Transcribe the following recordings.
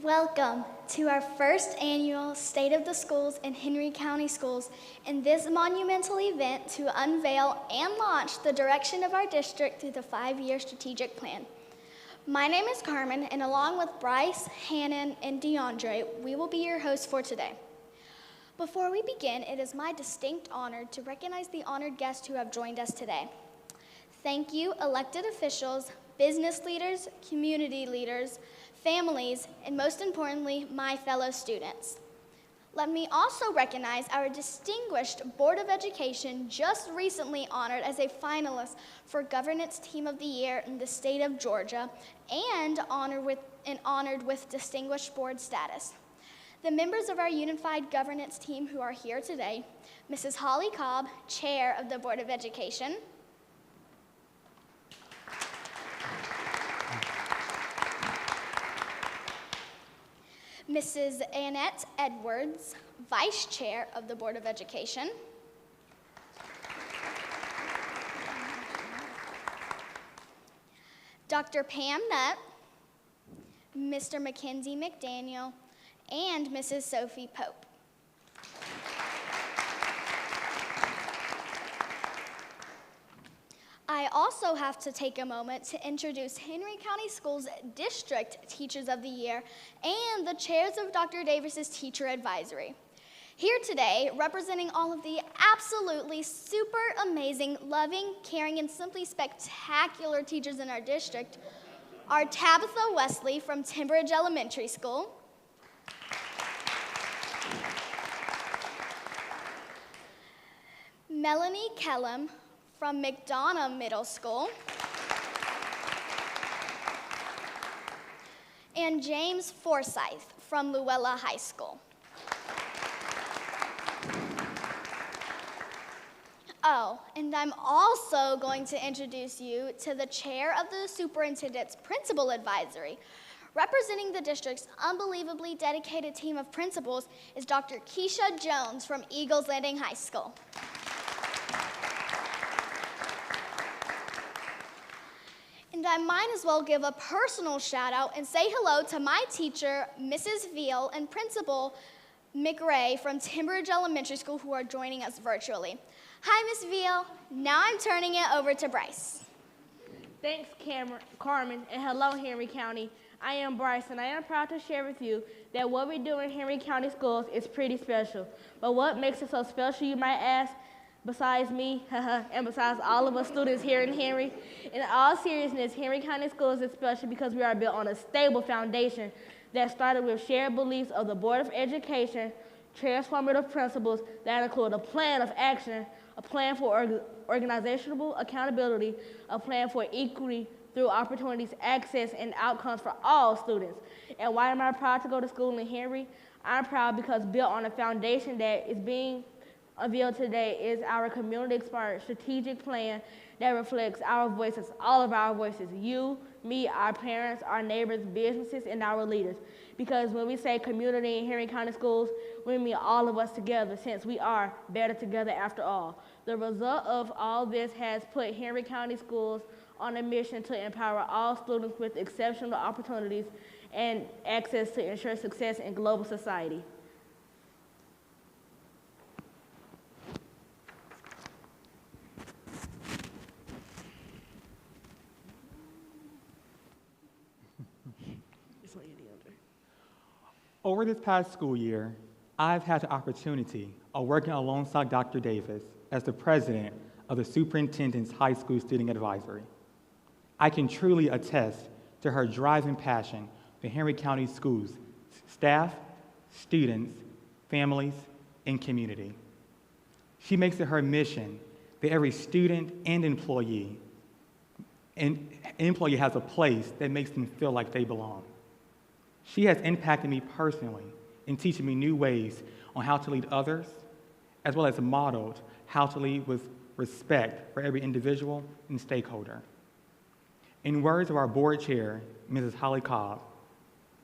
Welcome to our first annual State of the Schools in Henry County Schools and this monumental event to unveil and launch the direction of our district through the 5-year strategic plan. My name is Carmen, and along with Bryce, Hannon, and DeAndre, we will be your hosts for today. Before we begin, it is my distinct honor to recognize the honored guests who have joined us today. Thank you, elected officials, business leaders, community leaders, families, and most importantly, my fellow students. Let me also recognize our distinguished Board of Education, just recently honored as a finalist for Governance Team of the Year in the state of Georgia and honored with distinguished board status. The members of our unified governance team who are here today, Mrs. Holly Cobb, Chair of the Board of Education, Mrs. Annette Edwards, Vice Chair of the Board of Education, Dr. Pam Nutt, Mr. Mackenzie McDaniel, and Mrs. Sophie Pope. I also have to take a moment to introduce Henry County Schools District Teachers of the Year and the chairs of Dr. Davis's Teacher Advisory. Here today, representing all of the absolutely super amazing, loving, caring, and simply spectacular teachers in our district are Tabitha Wesley from Timberridge Elementary School, Melanie Kellum from McDonough Middle School, and James Forsyth from Luella High School. Oh, and I'm also going to introduce you to the chair of the superintendent's principal advisory. Representing the district's unbelievably dedicated team of principals is Dr. Keisha Jones from Eagles Landing High School. And I might as well give a personal shout out and say hello to my teacher, Mrs. Veal, and Principal McRae from Timberridge Elementary School, who are joining us virtually. Hi, Miss Veal. Now I'm turning it over to Bryce. Thanks, Carmen, and hello, Henry County. I am Bryce, and I am proud to share with you that what we do in Henry County Schools is pretty special. But what makes it so special, you might ask? Besides me, and besides all of us students here in Henry, in all seriousness, Henry County Schools is special because we are built on a stable foundation that started with shared beliefs of the Board of Education, transformative principles that include a plan of action, a plan for organizational accountability, a plan for equity through opportunities, access, and outcomes for all students. And why am I proud to go to school in Henry? I'm proud because built on a foundation that is being unveiled today is our community-inspired strategic plan that reflects our voices, all of our voices, you, me, our parents, our neighbors, businesses, and our leaders. Because when we say community in Henry County Schools, we mean all of us together, since we are better together after all. The result of all this has put Henry County Schools on a mission to empower all students with exceptional opportunities and access to ensure success in global society. Over this past school year, I've had the opportunity of working alongside Dr. Davis as the president of the Superintendent's High School Student Advisory. I can truly attest to her drive and passion for Henry County Schools, staff, students, families, and community. She makes it her mission that every student and employee has a place that makes them feel like they belong. She has impacted me personally in teaching me new ways on how to lead others, as well as modeled how to lead with respect for every individual and stakeholder. In words of our board chair, Mrs. Holly Cobb,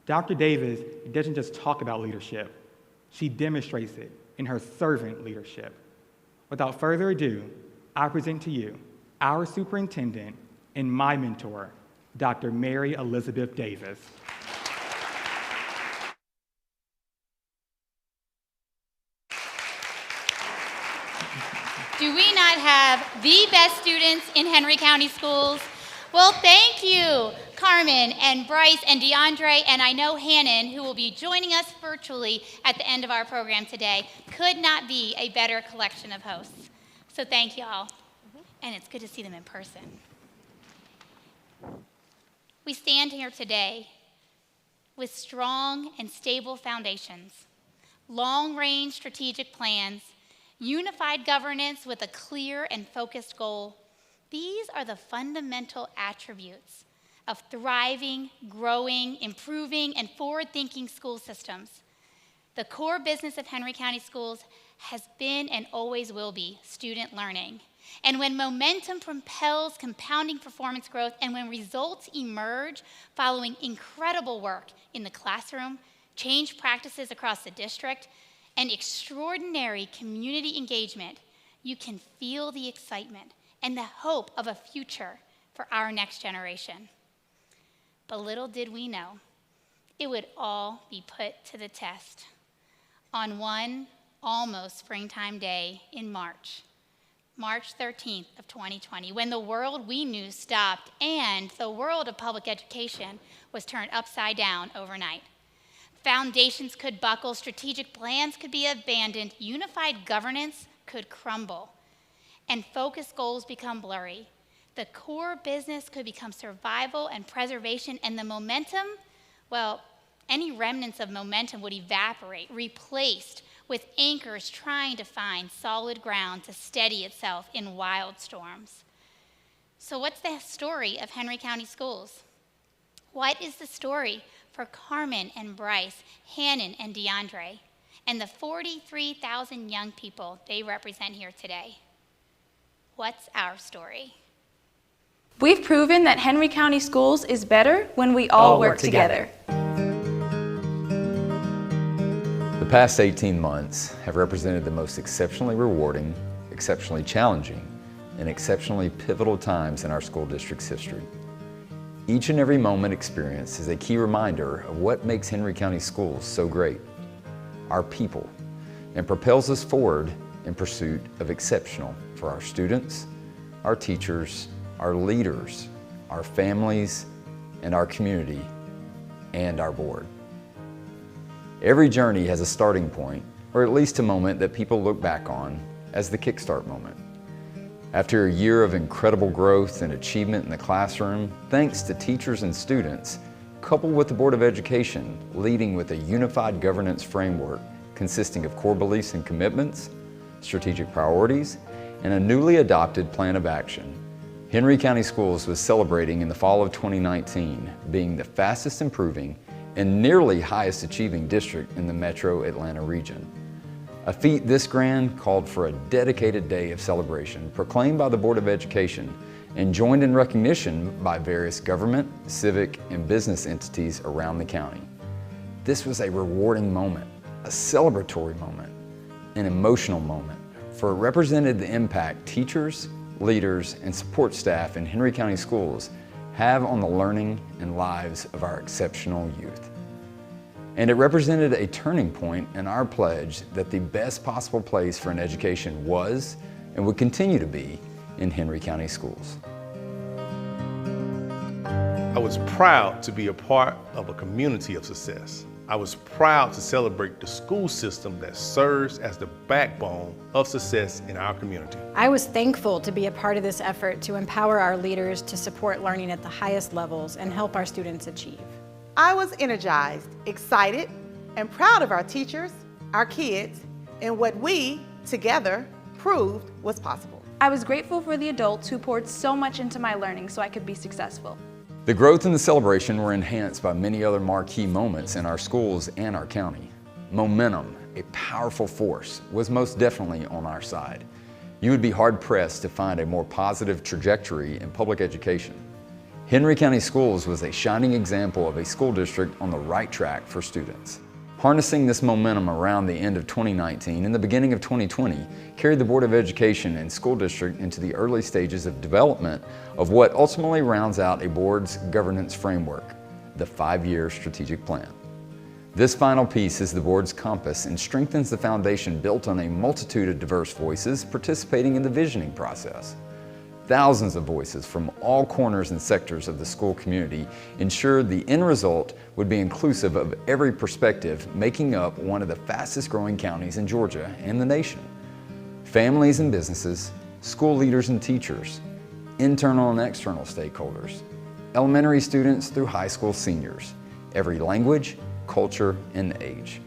Dr. Davis doesn't just talk about leadership, she demonstrates it in her servant leadership. Without further ado, I present to you our superintendent and my mentor, Dr. Mary Elizabeth Davis. we not have the best students in Henry County Schools? Well, thank you, Carmen and Bryce and DeAndre, and I know Hannon, who will be joining us virtually at the end of our program today. Could not be a better collection of hosts. So thank you all, and it's good to see them in person. We stand here today with strong and stable foundations, long-range strategic plans, unified governance with a clear and focused goal. These are the fundamental attributes of thriving, growing, improving, and forward-thinking school systems. The core business of Henry County Schools has been and always will be student learning. And when momentum propels compounding performance growth, and when results emerge following incredible work in the classroom, change practices across the district, and extraordinary community engagement, you can feel the excitement and the hope of a future for our next generation. But little did we know, it would all be put to the test on one almost springtime day in March 13th of 2020, when the world we knew stopped and the world of public education was turned upside down overnight. Foundations could buckle, strategic plans could be abandoned, unified governance could crumble, and focused goals become blurry. The core business could become survival and preservation, and the momentum, well, any remnants of momentum would evaporate, replaced with anchors trying to find solid ground to steady itself in wild storms. So what's the story of Henry County Schools? What is the story for Carmen and Bryce, Hannon and DeAndre, and the 43,000 young people they represent here today? What's our story? We've proven that Henry County Schools is better when we all work together. The past 18 months have represented the most exceptionally rewarding, exceptionally challenging, and exceptionally pivotal times in our school district's history. Each and every moment experienced is a key reminder of what makes Henry County Schools so great, our people, and propels us forward in pursuit of exceptional for our students, our teachers, our leaders, our families, and our community, and our board. Every journey has a starting point, or at least a moment that people look back on as the kickstart moment. After a year of incredible growth and achievement in the classroom, thanks to teachers and students, coupled with the Board of Education leading with a unified governance framework consisting of core beliefs and commitments, strategic priorities, and a newly adopted plan of action, Henry County Schools was celebrating in the fall of 2019, being the fastest improving and nearly highest achieving district in the metro Atlanta region. A feat this grand called for a dedicated day of celebration proclaimed by the Board of Education and joined in recognition by various government, civic, and business entities around the county. This was a rewarding moment, a celebratory moment, an emotional moment, for it represented the impact teachers, leaders, and support staff in Henry County Schools have on the learning and lives of our exceptional youth. And it represented a turning point in our pledge that the best possible place for an education was and would continue to be in Henry County Schools. I was proud to be a part of a community of success. I was proud to celebrate the school system that serves as the backbone of success in our community. I was thankful to be a part of this effort to empower our leaders to support learning at the highest levels and help our students achieve. I was energized, excited, and proud of our teachers, our kids, and what we, together, proved was possible. I was grateful for the adults who poured so much into my learning so I could be successful. The growth and the celebration were enhanced by many other marquee moments in our schools and our county. Momentum, a powerful force, was most definitely on our side. You would be hard-pressed to find a more positive trajectory in public education. Henry County Schools was a shining example of a school district on the right track for students. Harnessing this momentum around the end of 2019 and the beginning of 2020 carried the Board of Education and school district into the early stages of development of what ultimately rounds out a board's governance framework, the 5-year strategic plan. This final piece is the board's compass and strengthens the foundation built on a multitude of diverse voices participating in the visioning process. Thousands of voices from all corners and sectors of the school community ensured the end result would be inclusive of every perspective, making up one of the fastest growing counties in Georgia and the nation. Families and businesses, school leaders and teachers, internal and external stakeholders, elementary students through high school seniors, every language, culture, and age,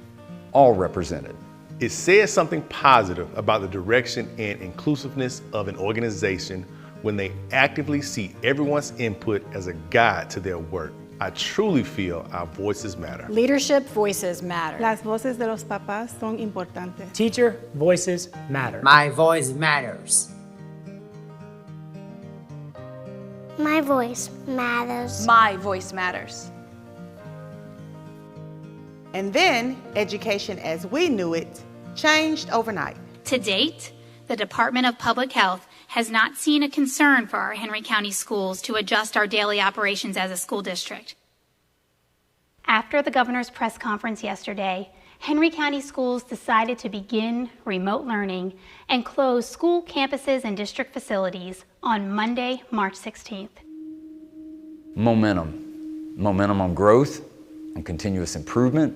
all represented. It says something positive about the direction and inclusiveness of an organization when they actively see everyone's input as a guide to their work. I truly feel our voices matter. Leadership voices matter. Las voces de los papás son importantes. Teacher voices matter. My voice matters. My voice matters. My voice matters. And then, education as we knew it changed overnight. To date, the Department of Public Health has not seen a concern for our Henry County schools to adjust our daily operations as a school district. After the governor's press conference yesterday, Henry County schools decided to begin remote learning and close school campuses and district facilities on Monday, March 16th. Momentum. Momentum on growth, on continuous improvement,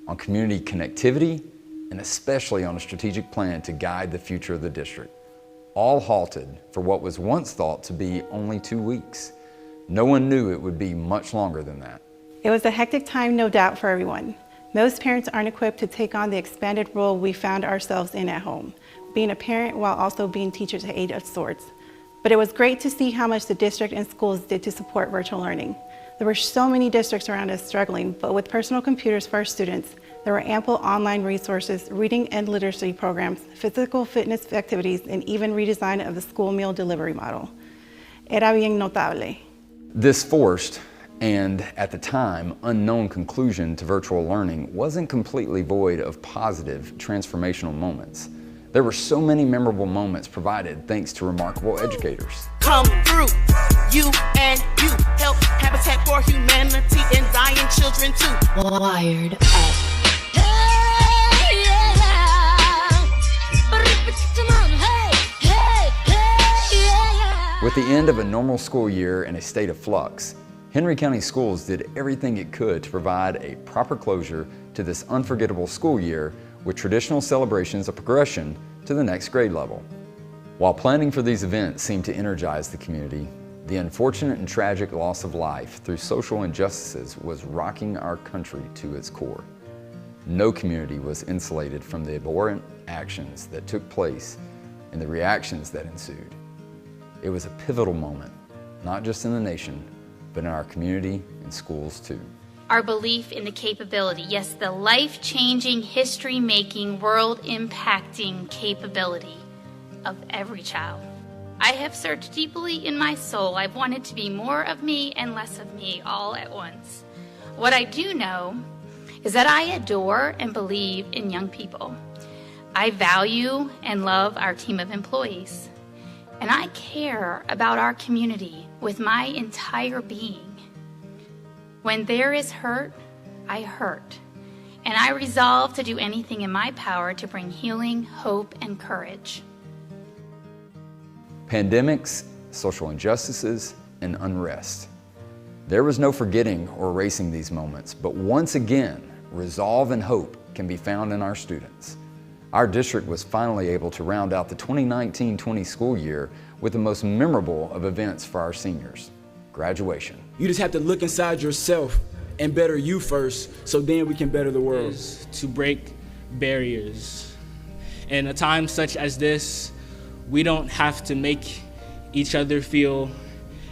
on community connectivity, and especially on a strategic plan to guide the future of the district. All halted for what was once thought to be only 2 weeks. No one knew it would be much longer than that. It was a hectic time, no doubt, for everyone. Most parents aren't equipped to take on the expanded role we found ourselves in at home, being a parent while also being teachers at age of sorts. But it was great to see how much the district and schools did to support virtual learning. There were so many districts around us struggling, but with personal computers for our students, there were ample online resources, reading and literacy programs, physical fitness activities, and even redesign of the school meal delivery model. Era bien notable. This forced and, at the time, unknown conclusion to virtual learning wasn't completely void of positive, transformational moments. There were so many memorable moments provided thanks to remarkable educators. Come through, you and you help Habitat for Humanity and dying children too. Wired up. With the end of a normal school year in a state of flux, Henry County Schools did everything it could to provide a proper closure to this unforgettable school year with traditional celebrations of progression to the next grade level. While planning for these events seemed to energize the community, the unfortunate and tragic loss of life through social injustices was rocking our country to its core. No community was insulated from the abhorrent actions that took place and the reactions that ensued. It was a pivotal moment, not just in the nation, but in our community and schools too. Our belief in the capability, yes, the life-changing, history-making, world-impacting capability of every child. I have searched deeply in my soul. I've wanted to be more of me and less of me all at once. What I do know is that I adore and believe in young people. I value and love our team of employees. And I care about our community with my entire being. When there is hurt, I hurt. And I resolve to do anything in my power to bring healing, hope, and courage. Pandemics, social injustices, and unrest. There was no forgetting or erasing these moments, but once again, resolve and hope can be found in our students. Our district was finally able to round out the 2019-20 school year with the most memorable of events for our seniors, graduation. You just have to look inside yourself and better you first, so then we can better the world. To break barriers. In a time such as this, we don't have to make each other feel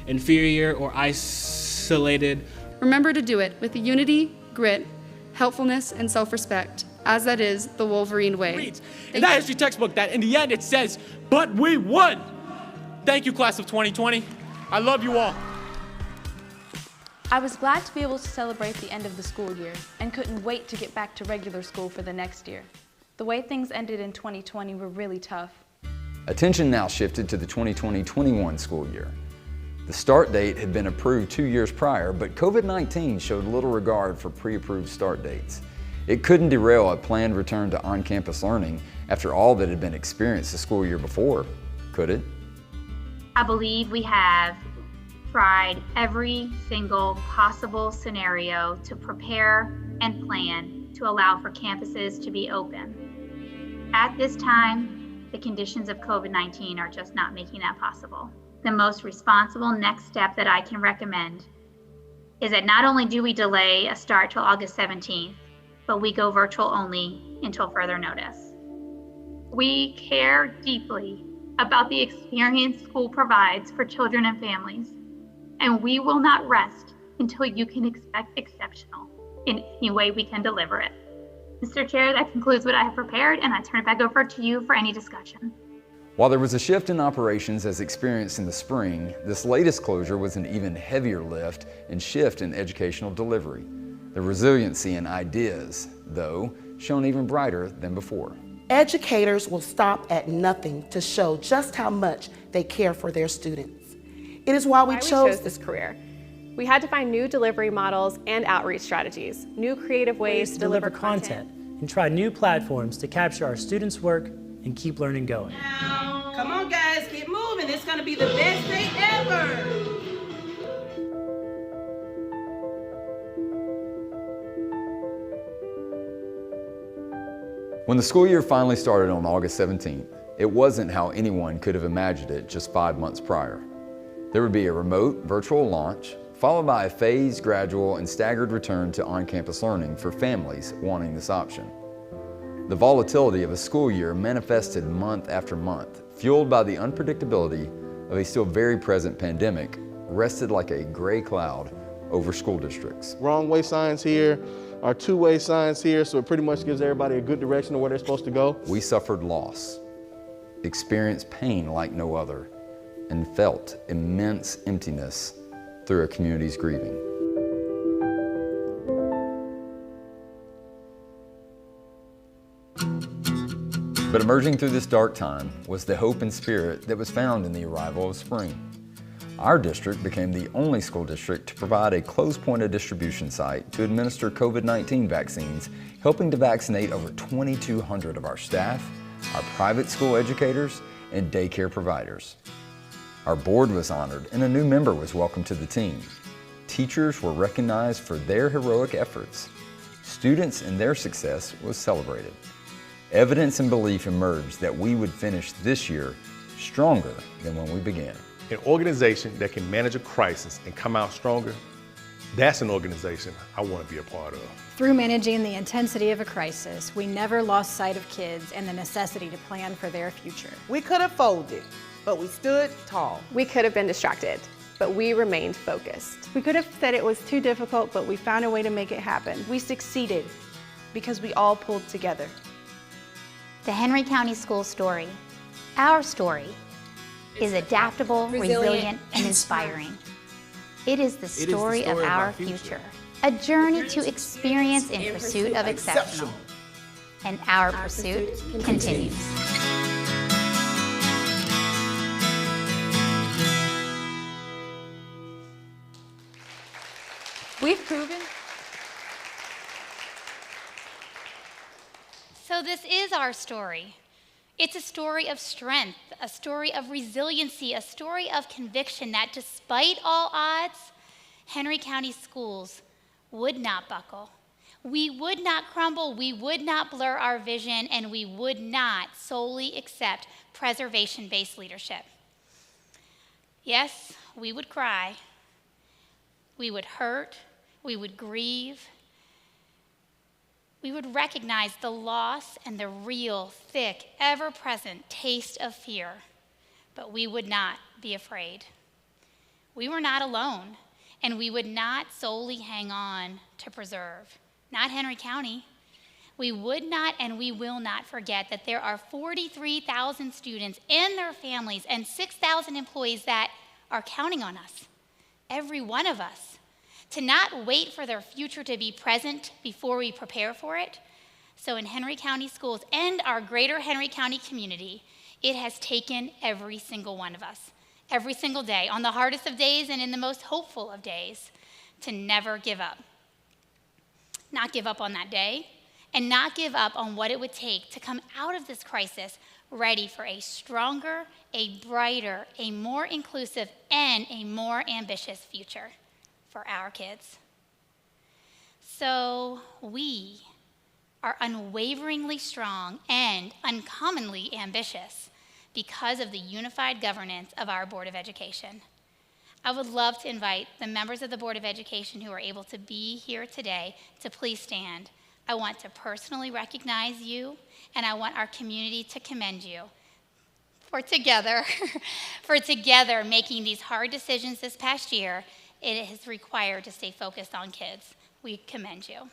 inferior or isolated. Remember to do it with unity, grit, helpfulness, and self-respect, as that is the Wolverine way. In that history textbook that in the end it says, "But we won." Thank you, class of 2020. I love you all. I was glad to be able to celebrate the end of the school year and couldn't wait to get back to regular school for the next year. The way things ended in 2020 were really tough. Attention now shifted to the 2020-21 school year. The start date had been approved 2 years prior, but COVID-19 showed little regard for pre-approved start dates. It couldn't derail a planned return to on-campus learning after all that had been experienced the school year before, could it? I believe we have tried every single possible scenario to prepare and plan to allow for campuses to be open. At this time, the conditions of COVID-19 are just not making that possible. The most responsible next step that I can recommend is that not only do we delay a start till August 17th, but we go virtual only until further notice. We care deeply about the experience school provides for children and families, and we will not rest until you can expect exceptional in any way we can deliver it. Mr. Chair, that concludes what I have prepared, and I turn it back over to you for any discussion. While there was a shift in operations as experienced in the spring, this latest closure was an even heavier lift and shift in educational delivery. The resiliency and ideas, though, shone even brighter than before. Educators will stop at nothing to show just how much they care for their students. It is why we chose this career. We had to find new delivery models and outreach strategies, new creative ways to deliver content, and try new platforms to capture our students' work and keep learning going. Come on, guys, get moving. It's going to be the best day ever. When the school year finally started on August 17th, it wasn't how anyone could have imagined it just 5 months prior. There would be a remote virtual launch, followed by a phased, gradual, and staggered return to on-campus learning for families wanting this option. The volatility of a school year manifested month after month, fueled by the unpredictability of a still very present pandemic, rested like a gray cloud over school districts. Wrong way signs here, our two-way signs here, so it pretty much gives everybody a good direction of where they're supposed to go. We suffered loss, experienced pain like no other, and felt immense emptiness through a community's grieving. But emerging through this dark time was the hope and spirit that was found in the arrival of spring. Our district became the only school district to provide a closed point of distribution site to administer COVID-19 vaccines, helping to vaccinate over 2,200 of our staff, our private school educators, and daycare providers. Our board was honored and a new member was welcomed to the team. Teachers were recognized for their heroic efforts. Students and their success was celebrated. Evidence and belief emerged that we would finish this year stronger than when we began. An organization that can manage a crisis and come out stronger, that's an organization I want to be a part of. Through managing the intensity of a crisis, we never lost sight of kids and the necessity to plan for their future. We could have folded, but we stood tall. We could have been distracted, but we remained focused. We could have said it was too difficult, but we found a way to make it happen. We succeeded because we all pulled together. The Henry County School story, our story, is adaptable, resilient, and inspiring. It is the story of our future, a journey to experience in pursuit of exceptional. And our pursuit continues. We've proven. So this is our story. It's a story of strength, a story of resiliency, a story of conviction that despite all odds, Henry County Schools would not buckle. We would not crumble, we would not blur our vision, and we would not solely accept preservation-based leadership. Yes, we would cry, we would hurt, we would grieve, we would recognize the loss and the real, thick, ever-present taste of fear, but we would not be afraid. We were not alone, and we would not solely hang on to preserve. Not Henry County. We would not and we will not forget that there are 43,000 students and their families and 6,000 employees that are counting on us, every one of us, to not wait for their future to be present before we prepare for it. So in Henry County Schools and our greater Henry County community, it has taken every single one of us, every single day, on the hardest of days and in the most hopeful of days, to never give up. Not give up on that day, and not give up on what it would take to come out of this crisis ready for a stronger, a brighter, a more inclusive, and a more ambitious future for our kids. So we are unwaveringly strong and uncommonly ambitious because of the unified governance of our Board of Education. I would love to invite the members of the Board of Education who are able to be here today to please stand. I want to personally recognize you, and I want our community to commend you for together making these hard decisions this past year. It is required to stay focused on kids. We commend you.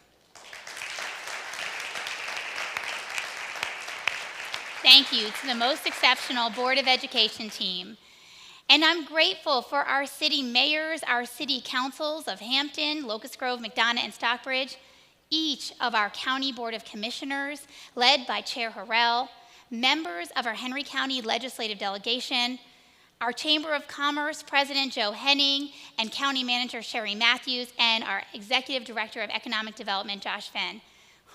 Thank you to the most exceptional Board of Education team. And I'm grateful for our city mayors, our city councils of Hampton, Locust Grove, McDonough, and Stockbridge, each of our county board of commissioners, led by Chair Harrell, members of our Henry County legislative delegation, our Chamber of Commerce President Joe Henning, and County Manager Sherry Matthews, and our Executive Director of Economic Development, Josh Fenn.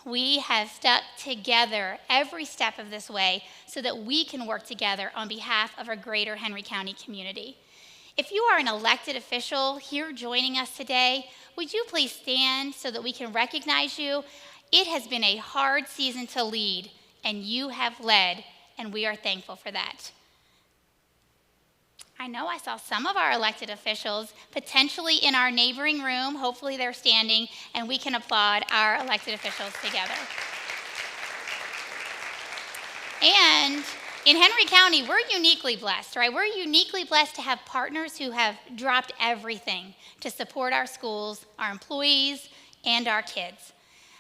We have stuck together every step of this way so that we can work together on behalf of our greater Henry County community. If you are an elected official here joining us today, would you please stand so that we can recognize you? It has been a hard season to lead, and you have led, and we are thankful for that. I know I saw some of our elected officials potentially in our neighboring room. Hopefully they're standing, and we can applaud our elected officials together. And in Henry County, we're uniquely blessed, right? We're uniquely blessed to have partners who have dropped everything to support our schools, our employees, and our kids.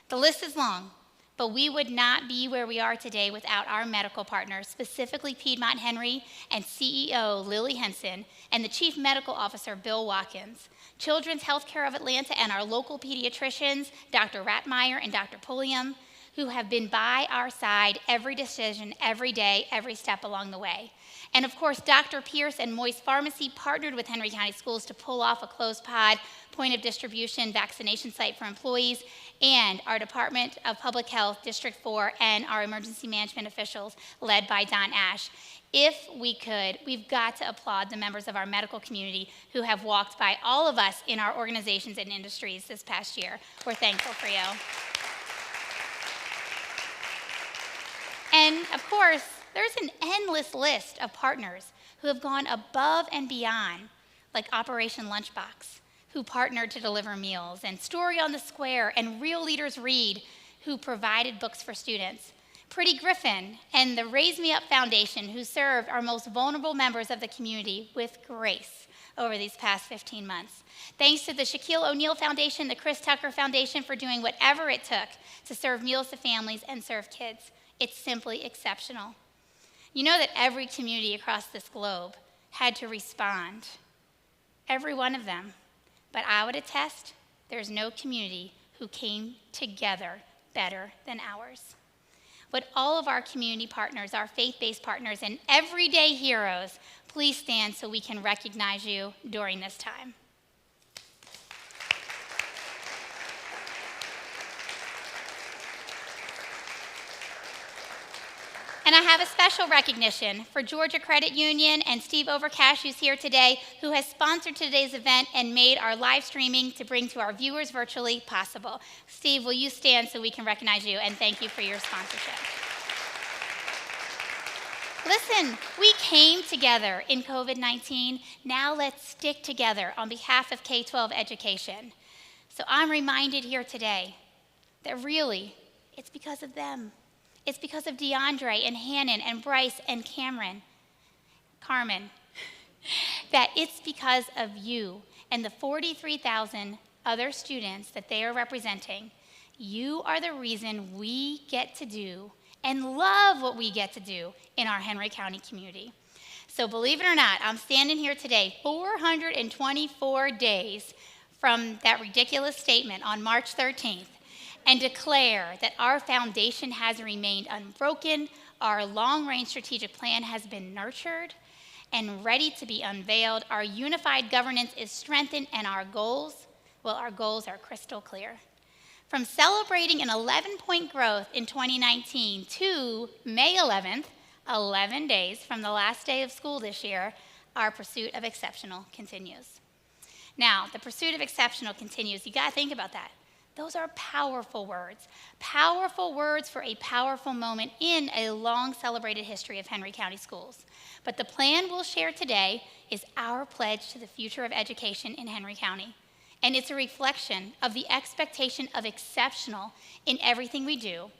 The list is long, but we would not be where we are today without our medical partners, specifically Piedmont Henry and CEO Lily Henson, and the Chief Medical Officer Bill Watkins, Children's Healthcare of Atlanta, and our local pediatricians, Dr. Ratmeyer and Dr. Pulliam, who have been by our side every decision, every day, every step along the way. And of course, Dr. Pierce and Moist Pharmacy partnered with Henry County Schools to pull off a closed pod point of distribution vaccination site for employees, and our Department of Public Health, District 4, and our emergency management officials led by Don Ash. If we could, we've got to applaud the members of our medical community who have walked by all of us in our organizations and industries this past year. We're thankful for you. And of course, there's an endless list of partners who have gone above and beyond, like Operation Lunchbox, who partnered to deliver meals, and Story on the Square and Real Leaders Read, who provided books for students. Pretty Griffin and the Raise Me Up Foundation, who served our most vulnerable members of the community with grace over these past 15 months. Thanks to the Shaquille O'Neal Foundation, the Chris Tucker Foundation for doing whatever it took to serve meals to families and serve kids. It's simply exceptional. You know that every community across this globe had to respond, every one of them. But I would attest, there's no community who came together better than ours. Would all of our community partners, our faith-based partners, and everyday heroes, please stand so we can recognize you during this time. And I have a special recognition for Georgia Credit Union and Steve Overcash, who's here today, who has sponsored today's event and made our live streaming to bring to our viewers virtually possible. Steve, will you stand so we can recognize you, and thank you for your sponsorship. Listen, we came together in COVID-19. Now let's stick together on behalf of K-12 education. So I'm reminded here today that really, it's because of them. It's because of DeAndre and Hannon and Bryce and Carmen, that it's because of you and the 43,000 other students that they are representing. You are the reason we get to do and love what we get to do in our Henry County community. So believe it or not, I'm standing here today 424 days from that ridiculous statement on March 13th, and declare that our foundation has remained unbroken, our long-range strategic plan has been nurtured and ready to be unveiled, our unified governance is strengthened, and our goals are crystal clear. From celebrating an 11-point growth in 2019 to May 11th, 11 days from the last day of school this year, our pursuit of exceptional continues. Now, the pursuit of exceptional continues. You got to think about that. Those are powerful words for a powerful moment in a long celebrated history of Henry County schools. But the plan we'll share today is our pledge to the future of education in Henry County. And it's a reflection of the expectation of exceptional in everything we do,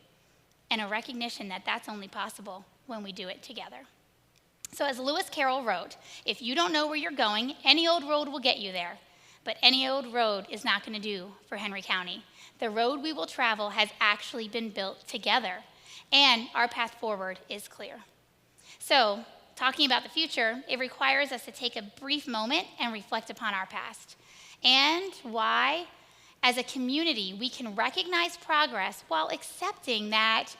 and a recognition that that's only possible when we do it together. So as Lewis Carroll wrote, if you don't know where you're going, any old road will get you there. But any old road is not going to do for Henry County. The road we will travel has actually been built together, and our path forward is clear. So, talking about the future, it requires us to take a brief moment and reflect upon our past. And why, as a community, we can recognize progress while accepting that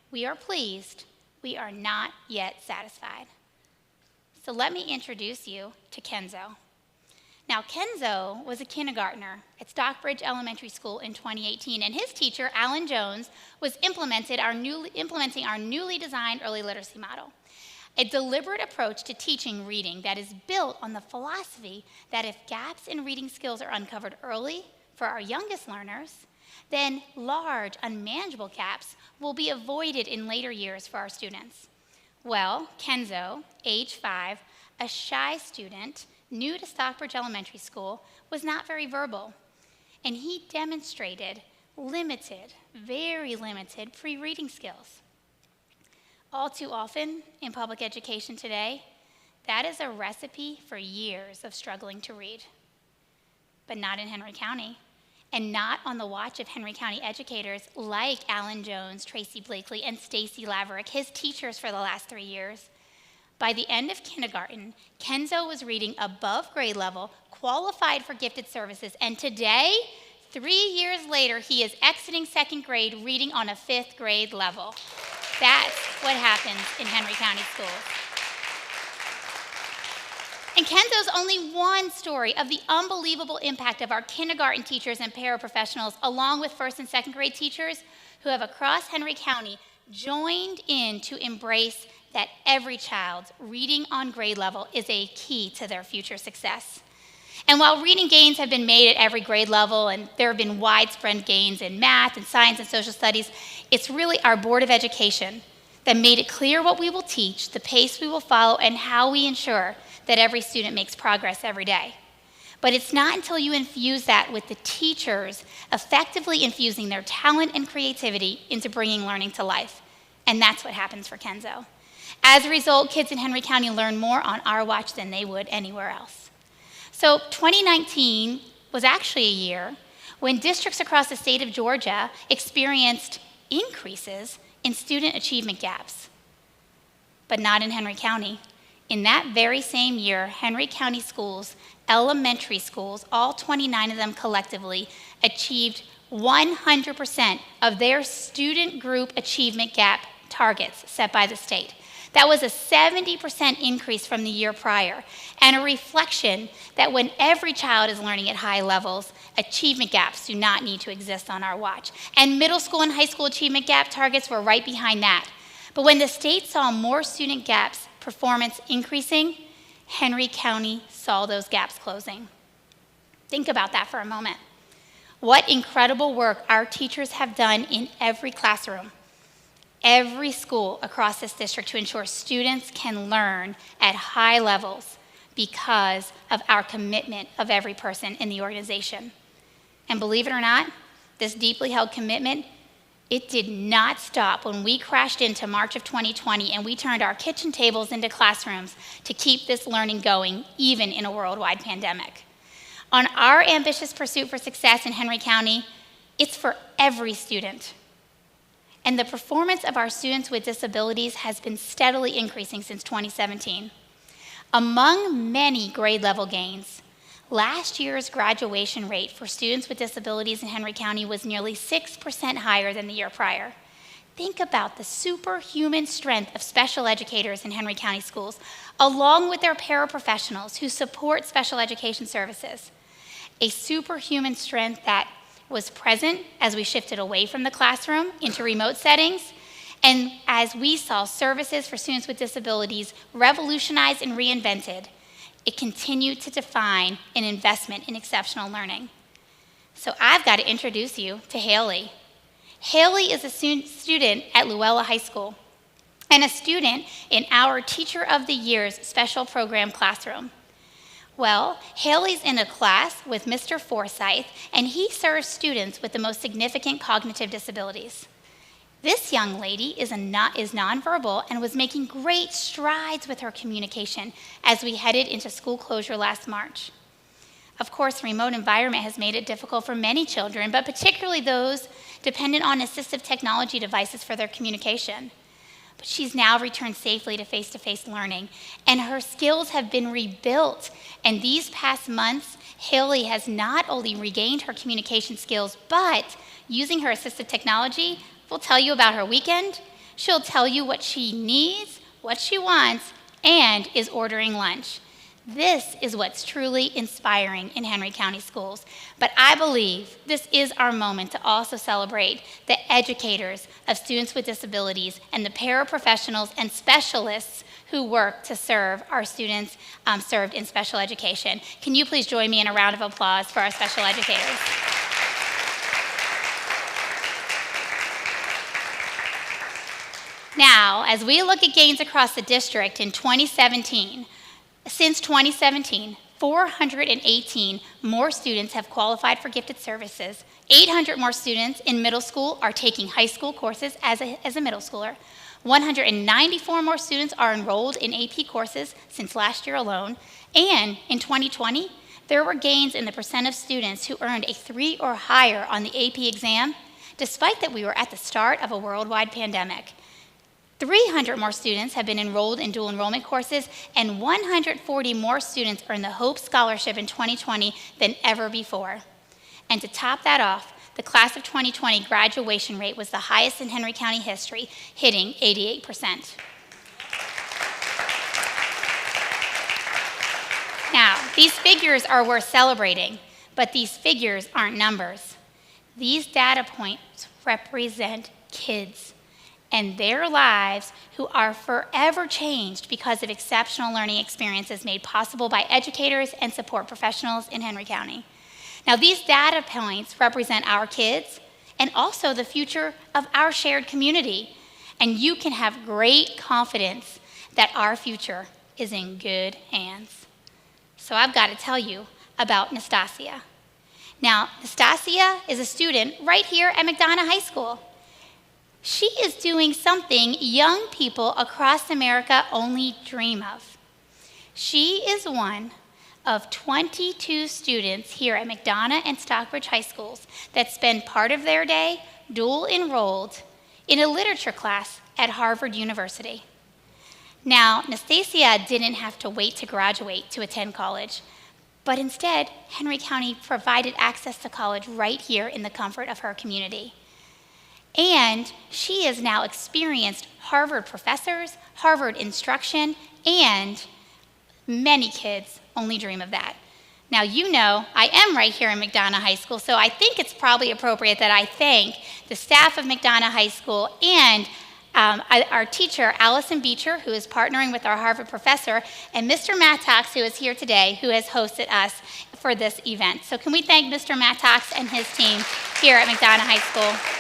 we are pleased, we are not yet satisfied. So let me introduce you to Kenzo. Now, Kenzo was a kindergartner at Stockbridge Elementary School in 2018, and his teacher, Alan Jones, was implementing our newly designed early literacy model, a deliberate approach to teaching reading that is built on the philosophy that if gaps in reading skills are uncovered early for our youngest learners, then large, unmanageable gaps will be avoided in later years for our students. Well, Kenzo, age 5, a shy student, new to Stockbridge Elementary School, was not very verbal, and he demonstrated limited, very limited pre-reading skills. All too often in public education today, that is a recipe for years of struggling to read. But not in Henry County, and not on the watch of Henry County educators like Alan Jones, Tracy Blakely, and Stacy Laverick, his teachers for the last 3 years. By the end of kindergarten, Kenzo was reading above grade level, qualified for gifted services, and today, 3 years later, he is exiting 2nd grade reading on a 5th grade level. That's what happens in Henry County schools. And Kenzo's only one story of the unbelievable impact of our kindergarten teachers and paraprofessionals, along with 1st and 2nd grade teachers who have across Henry County joined in to embrace that every child's reading on grade level is a key to their future success. And while reading gains have been made at every grade level, and there have been widespread gains in math and science and social studies, it's really our Board of Education that made it clear what we will teach, the pace we will follow, and how we ensure that every student makes progress every day. But it's not until you infuse that with the teachers effectively infusing their talent and creativity into bringing learning to life. And that's what happens for Kenzo. As a result, kids in Henry County learn more on our watch than they would anywhere else. So 2019 was actually a year when districts across the state of Georgia experienced increases in student achievement gaps, but not in Henry County. In that very same year, Henry County schools, elementary schools, all 29 of them collectively, achieved 100% of their student group achievement gap targets set by the state. That was a 70% increase from the year prior, and a reflection that when every child is learning at high levels, achievement gaps do not need to exist on our watch. And middle school and high school achievement gap targets were right behind that. But when the state saw more student gaps performance increasing, Henry County saw those gaps closing. Think about that for a moment. What incredible work our teachers have done in every classroom, every school across this district to ensure students can learn at high levels because of our commitment of every person in the organization. And believe it or not, this deeply held commitment, it did not stop when we crashed into March of 2020 and we turned our kitchen tables into classrooms to keep this learning going, even in a worldwide pandemic. On our ambitious pursuit for success in Henry County, it's for every student. And the performance of our students with disabilities has been steadily increasing since 2017. Among many grade level gains, last year's graduation rate for students with disabilities in Henry County was nearly 6% higher than the year prior. Think about the superhuman strength of special educators in Henry County schools, along with their paraprofessionals who support special education services. A superhuman strength that was present as we shifted away from the classroom into remote settings, and as we saw services for students with disabilities revolutionized and reinvented, it continued to define an investment in exceptional learning. So I've got to introduce you to Haley. Haley is a student at Luella High School and a student in our Teacher of the Year's special program classroom. Well, Haley's in a class with Mr. Forsyth, and he serves students with the most significant cognitive disabilities. This young lady is nonverbal and was making great strides with her communication as we headed into school closure last March. Of course, remote environment has made it difficult for many children, but particularly those dependent on assistive technology devices for their communication. But she's now returned safely to face-to-face learning, and her skills have been rebuilt. And these past months, Haley has not only regained her communication skills, but using her assistive technology, will tell you about her weekend, she'll tell you what she needs, what she wants, and is ordering lunch. This is what's truly inspiring in Henry County schools. But I believe this is our moment to also celebrate the educators of students with disabilities and the paraprofessionals and specialists who work to serve our students served in special education. Can you please join me in a round of applause for our special educators? Now, as we look at gains across the district in 2017, since 2017, 418 more students have qualified for gifted services. 800 more students in middle school are taking high school courses as a middle schooler. 194 more students are enrolled in AP courses since last year alone. And in 2020, there were gains in the percent of students who earned a 3 or higher on the AP exam, despite that we were at the start of a worldwide pandemic. 300 more students have been enrolled in dual enrollment courses, and 140 more students earned the Hope Scholarship in 2020 than ever before. And to top that off, the class of 2020 graduation rate was the highest in Henry County history, hitting 88%. Now, these figures are worth celebrating, but these figures aren't numbers. These data points represent kids and their lives who are forever changed because of exceptional learning experiences made possible by educators and support professionals in Henry County. Now, these data points represent our kids and also the future of our shared community, and you can have great confidence that our future is in good hands. So I've got to tell you about Nastasia. Now, Nastasia is a student right here at McDonough High School. She is doing something young people across America only dream of. She is one of 22 students here at McDonough and Stockbridge High Schools that spend part of their day dual enrolled in a literature class at Harvard University. Now, Nastasia didn't have to wait to graduate to attend college, but instead, Henry County provided access to college right here in the comfort of her community. And she has now experienced Harvard professors, Harvard instruction, and many kids only dream of that. Now, you know, I am right here in McDonough High School, so I think it's probably appropriate that I thank the staff of McDonough High School and our teacher, Allison Beecher, who is partnering with our Harvard professor, and Mr. Mattox, who is here today, who has hosted us for this event. So can we thank Mr. Mattox and his team here at McDonough High School?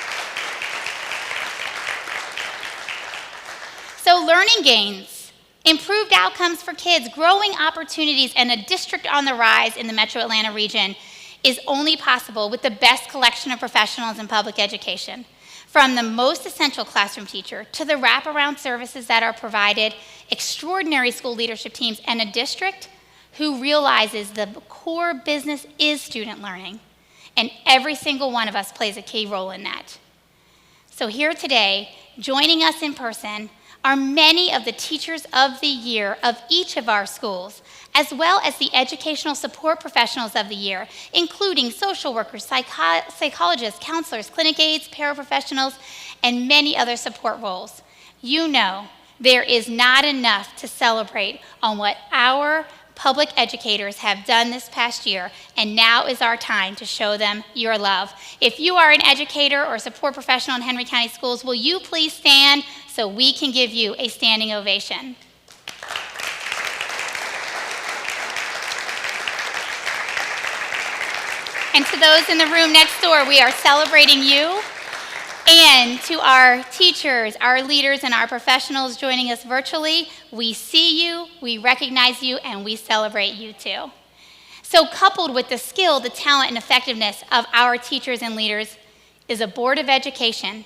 So learning gains, improved outcomes for kids, growing opportunities, and a district on the rise in the Metro Atlanta region is only possible with the best collection of professionals in public education. From the most essential classroom teacher to the wraparound services that are provided, extraordinary school leadership teams, and a district who realizes the core business is student learning. And every single one of us plays a key role in that. So here today, joining us in person, are many of the teachers of the year of each of our schools, as well as the educational support professionals of the year, including social workers, psychologists, counselors, clinic aides, paraprofessionals, and many other support roles. You know, there is not enough to celebrate on what our public educators have done this past year, and now is our time to show them your love. If you are an educator or support professional in Henry County Schools, will you please stand so we can give you a standing ovation? And to those in the room next door, we are celebrating you. And to our teachers, our leaders, and our professionals joining us virtually, we see you, we recognize you, and we celebrate you too. So coupled with the skill, the talent, and effectiveness of our teachers and leaders is a Board of Education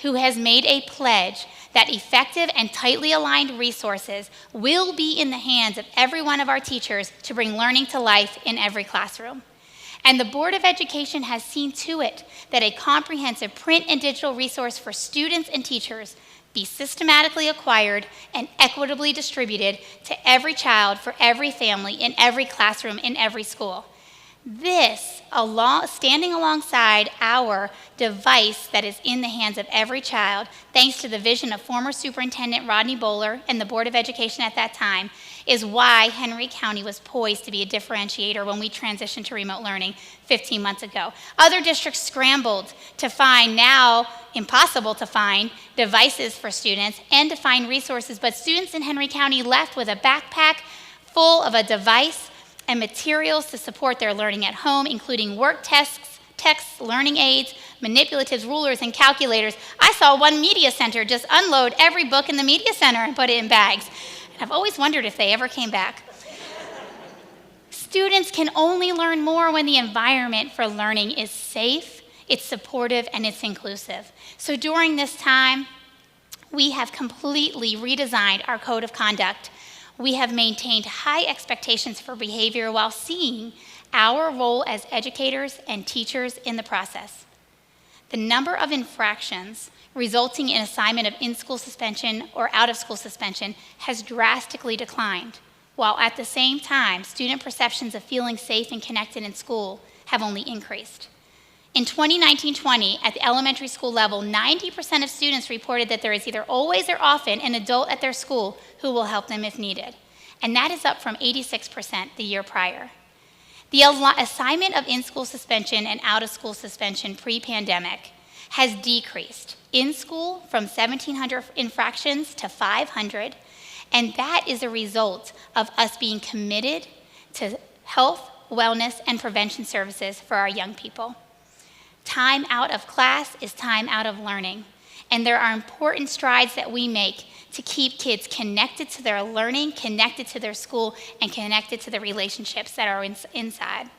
who has made a pledge that effective and tightly aligned resources will be in the hands of every one of our teachers to bring learning to life in every classroom. And the Board of Education has seen to it that a comprehensive print and digital resource for students and teachers be systematically acquired and equitably distributed to every child for every family in every classroom in every school. This, standing alongside our device that is in the hands of every child, thanks to the vision of former Superintendent Rodney Bowler and the Board of Education at that time, is why Henry County was poised to be a differentiator when we transitioned to remote learning 15 months ago. Other districts scrambled to find, now impossible to find, devices for students and to find resources, but students in Henry County left with a backpack full of a device and materials to support their learning at home, including work texts, learning aids, manipulatives, rulers, and calculators. I saw one media center just unload every book in the media center and put it in bags. I've always wondered if they ever came back. Students can only learn more when the environment for learning is safe, it's supportive, and it's inclusive. So during this time, we have completely redesigned our code of conduct. We have maintained high expectations for behavior while seeing our role as educators and teachers in the process. The number of infractions resulting in assignment of in-school suspension or out-of-school suspension has drastically declined, while at the same time, student perceptions of feeling safe and connected in school have only increased. In 2019-20, at the elementary school level, 90% of students reported that there is either always or often an adult at their school who will help them if needed, and that is up from 86% the year prior. The assignment of in-school suspension and out-of-school suspension pre-pandemic has decreased in school from 1,700 infractions to 500, and that is a result of us being committed to health, wellness, and prevention services for our young people. Time out of class is time out of learning, and there are important strides that we make to keep kids connected to their learning, connected to their school, and connected to the relationships that are inside.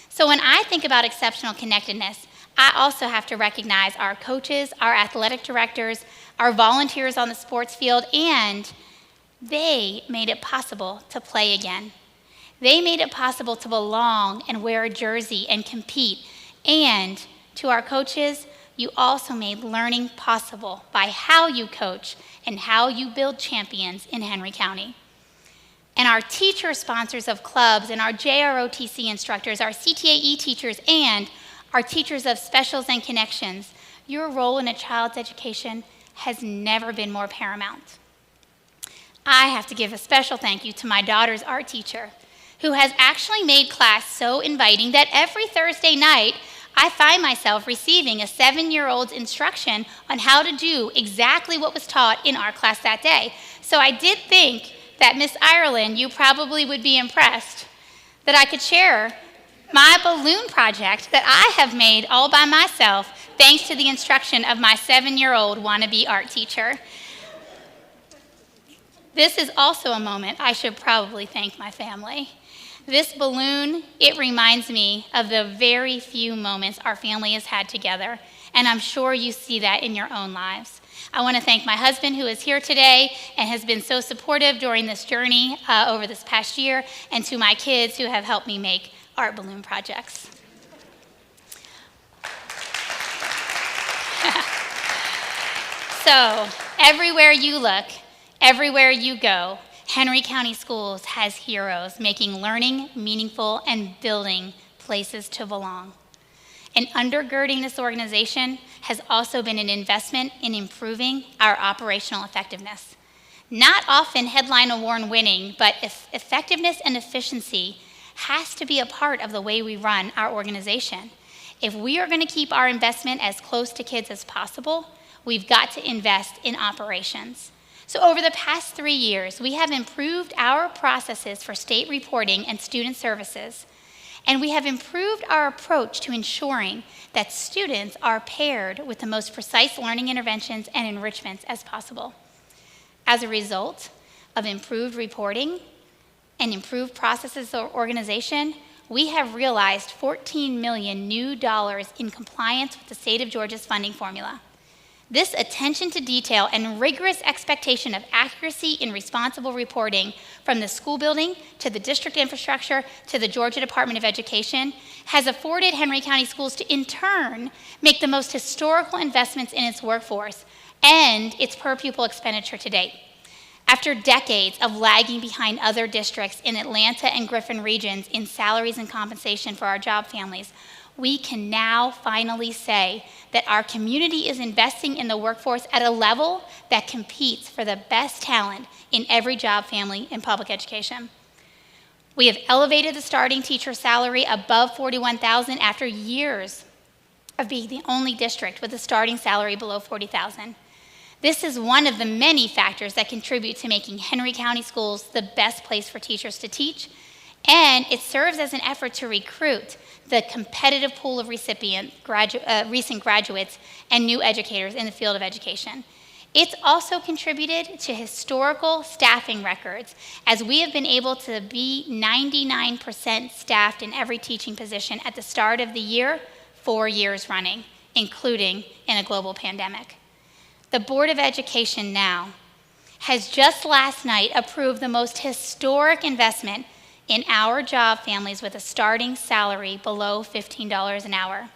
So when I think about exceptional connectedness, I also have to recognize our coaches, our athletic directors, our volunteers on the sports field, and they made it possible to play again. They made it possible to belong and wear a jersey and compete. And to our coaches, you also made learning possible by how you coach and how you build champions in Henry County. And our teacher sponsors of clubs and our JROTC instructors, our CTAE teachers, and our teachers of specials and connections, your role in a child's education has never been more paramount. I have to give a special thank you to my daughter's art teacher, who has actually made class so inviting that every Thursday night, I find myself receiving a 7-year-old's instruction on how to do exactly what was taught in our class that day. So I did think that, Miss Ireland, you probably would be impressed that I could share my balloon project that I have made all by myself, thanks to the instruction of my 7-year-old wannabe art teacher. This is also a moment I should probably thank my family. This balloon, it reminds me of the very few moments our family has had together, and I'm sure you see that in your own lives. I want to thank my husband, who is here today and has been so supportive during this journey over this past year, and to my kids who have helped me make art balloon projects. So, everywhere you look, everywhere you go, Henry County Schools has heroes making learning meaningful and building places to belong. And undergirding this organization has also been an investment in improving our operational effectiveness. Not often headline award winning, but effectiveness and efficiency has to be a part of the way we run our organization. If we are going to keep our investment as close to kids as possible, we've got to invest in operations. So over the past 3 years, we have improved our processes for state reporting and student services, and we have improved our approach to ensuring that students are paired with the most precise learning interventions and enrichments as possible. As a result of improved reporting and improved processes or organization, we have realized $14 million new dollars in compliance with the state of Georgia's funding formula. This attention to detail and rigorous expectation of accuracy in responsible reporting from the school building to the district infrastructure to the Georgia Department of Education has afforded Henry County Schools to, in turn, make the most historical investments in its workforce and its per pupil expenditure to date. After decades of lagging behind other districts in Atlanta and Griffin regions in salaries and compensation for our job families, we can now finally say that our community is investing in the workforce at a level that competes for the best talent in every job family in public education. We have elevated the starting teacher salary above $41,000 after years of being the only district with a starting salary below $40,000. This is one of the many factors that contribute to making Henry County Schools the best place for teachers to teach, and it serves as an effort to recruit the competitive pool of recent graduates and new educators in the field of education. It's also contributed to historical staffing records, as we have been able to be 99% staffed in every teaching position at the start of the year, 4 years running, including in a global pandemic. The Board of Education now has just last night approved the most historic investment in our job families with a starting salary below $15 an hour.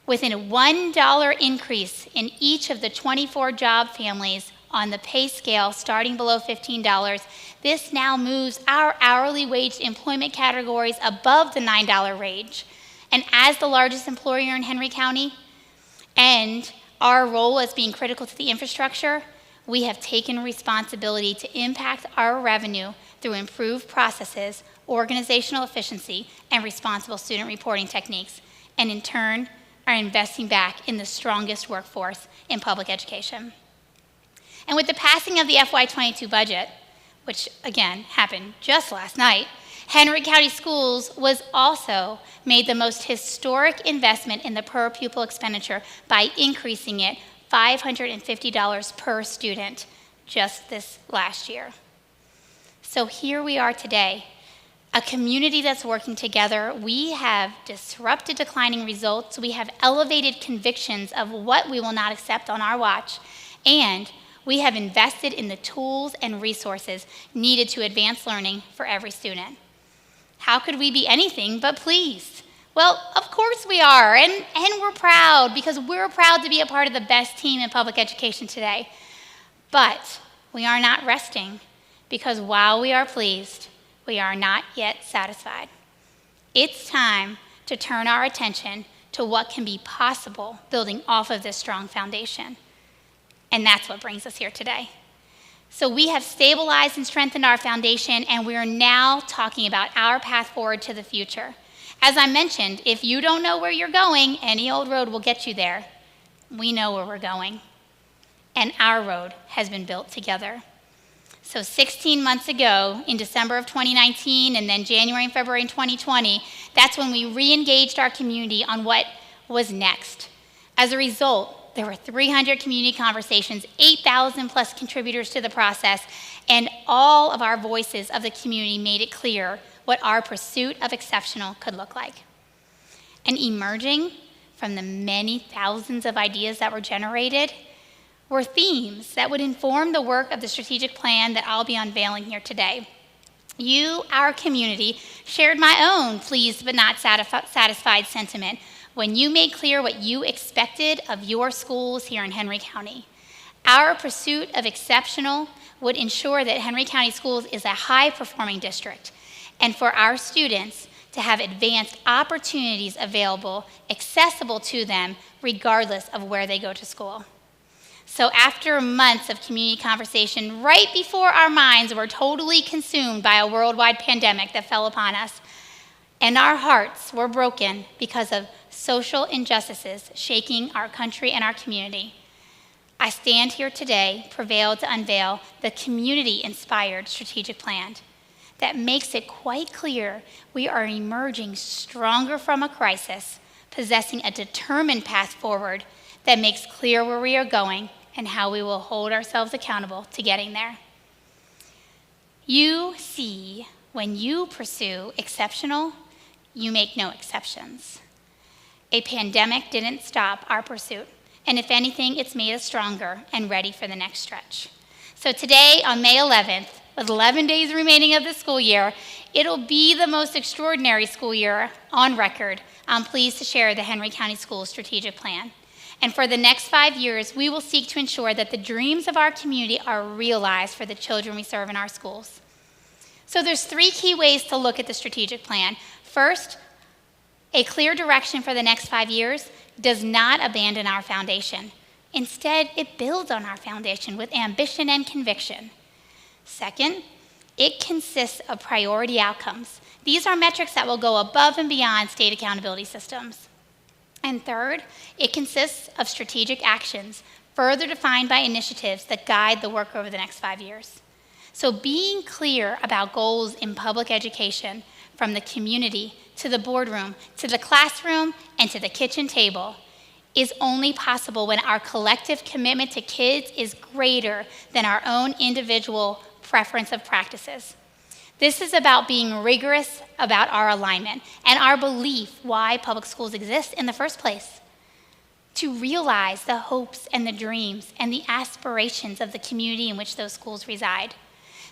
Within a $1 increase in each of the 24 job families on the pay scale starting below $15, this now moves our hourly wage employment categories above the $9 range. And as the largest employer in Henry County, and our role as being critical to the infrastructure, we have taken responsibility to impact our revenue through improved processes, organizational efficiency, and responsible student reporting techniques, and in turn, are investing back in the strongest workforce in public education. And with the passing of the FY22 budget, which again happened just last night, Henry County Schools was also made the most historic investment in the per pupil expenditure by increasing it $550 per student just this last year. So here we are today, a community that's working together. We have disrupted declining results. We have elevated convictions of what we will not accept on our watch. And we have invested in the tools and resources needed to advance learning for every student. How could we be anything but pleased? Well, of course we are, and we're proud, because we're proud to be a part of the best team in public education today. But we are not resting, because while we are pleased, we are not yet satisfied. It's time to turn our attention to what can be possible building off of this strong foundation. And that's what brings us here today. So we have stabilized and strengthened our foundation, and we are now talking about our path forward to the future. As I mentioned, if you don't know where you're going, any old road will get you there. We know where we're going, and our road has been built together. So 16 months ago, in December of 2019, and then January and February in 2020, that's when we re-engaged our community on what was next. As a result, there were 300 community conversations, 8,000 plus contributors to the process, and all of our voices of the community made it clear what our pursuit of exceptional could look like. And emerging from the many thousands of ideas that were generated were themes that would inform the work of the strategic plan that I'll be unveiling here today. You, our community, shared my own pleased but not satisfied sentiment when you made clear what you expected of your schools here in Henry County. Our pursuit of exceptional would ensure that Henry County Schools is a high-performing district, and for our students to have advanced opportunities available, accessible to them, regardless of where they go to school. So after months of community conversation, right before our minds were totally consumed by a worldwide pandemic that fell upon us, and our hearts were broken because of social injustices shaking our country and our community, I stand here today, prevailed to unveil the community-inspired strategic plan that makes it quite clear we are emerging stronger from a crisis, possessing a determined path forward that makes clear where we are going and how we will hold ourselves accountable to getting there. You see, when you pursue exceptional, you make no exceptions. A pandemic didn't stop our pursuit, and if anything, it's made us stronger and ready for the next stretch. So today, on May 11th, with 11 days remaining of the school year, it'll be the most extraordinary school year on record. I'm pleased to share the Henry County Schools strategic plan. And for the next 5 years, we will seek to ensure that the dreams of our community are realized for the children we serve in our schools. So there's 3 key ways to look at the strategic plan. First, a clear direction for the next 5 years does not abandon our foundation. Instead, it builds on our foundation with ambition and conviction. Second, it consists of priority outcomes. These are metrics that will go above and beyond state accountability systems. And third, it consists of strategic actions, further defined by initiatives that guide the work over the next 5 years. So being clear about goals in public education, from the community to the boardroom, to the classroom, and to the kitchen table, is only possible when our collective commitment to kids is greater than our own individual preference of practices. This is about being rigorous about our alignment and our belief why public schools exist in the first place. To realize the hopes and the dreams and the aspirations of the community in which those schools reside.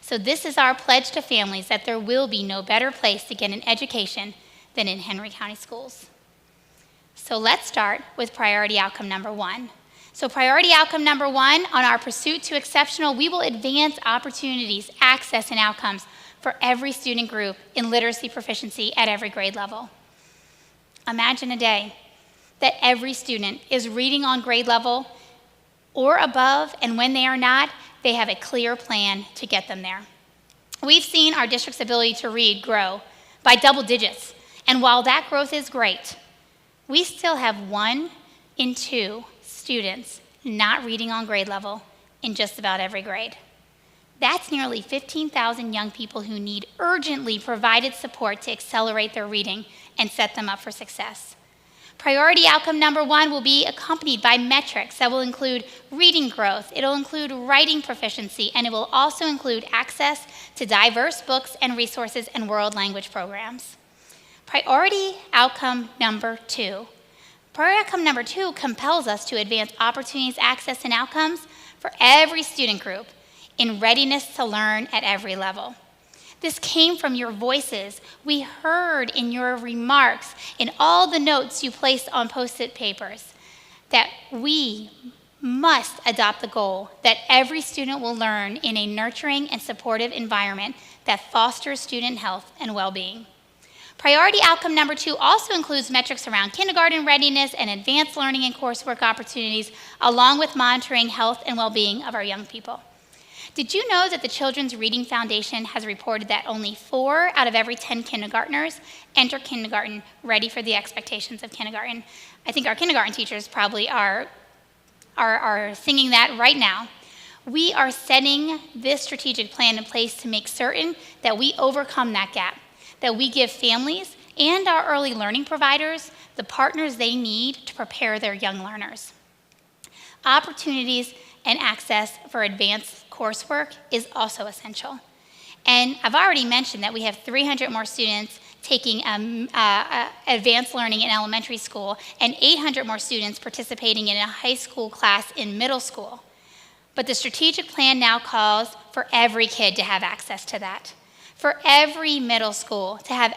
So this is our pledge to families that there will be no better place to get an education than in Henry County schools. So let's start with priority outcome number 1. So priority outcome number 1, on our pursuit to exceptional, we will advance opportunities, access, and outcomes for every student group in literacy proficiency at every grade level. Imagine a day that every student is reading on grade level or above, and when they are not, they have a clear plan to get them there. We've seen our district's ability to read grow by double digits, and while that growth is great, we still have 1 in 2 students not reading on grade level in just about every grade. That's nearly 15,000 young people who need urgently provided support to accelerate their reading and set them up for success. Priority outcome number 1 will be accompanied by metrics that will include reading growth, it'll include writing proficiency, and it will also include access to diverse books and resources and world language programs. Priority outcome number 2. Priority outcome number 2 compels us to advance opportunities, access, and outcomes for every student group in readiness to learn at every level. This came from your voices. We heard in your remarks, in all the notes you placed on Post-it papers, that we must adopt the goal that every student will learn in a nurturing and supportive environment that fosters student health and well-being. Priority outcome number 2 also includes metrics around kindergarten readiness and advanced learning and coursework opportunities, along with monitoring health and well-being of our young people. Did you know that the Children's Reading Foundation has reported that only 4 out of every 10 kindergartners enter kindergarten ready for the expectations of kindergarten? I think our kindergarten teachers probably are singing that right now. We are setting this strategic plan in place to make certain that we overcome that gap, that we give families and our early learning providers the partners they need to prepare their young learners. Opportunities and access for advanced coursework is also essential. And I've already mentioned that we have 300 more students taking advanced learning in elementary school and 800 more students participating in a high school class in middle school. But the strategic plan now calls for every kid to have access to that. For every middle schooler to have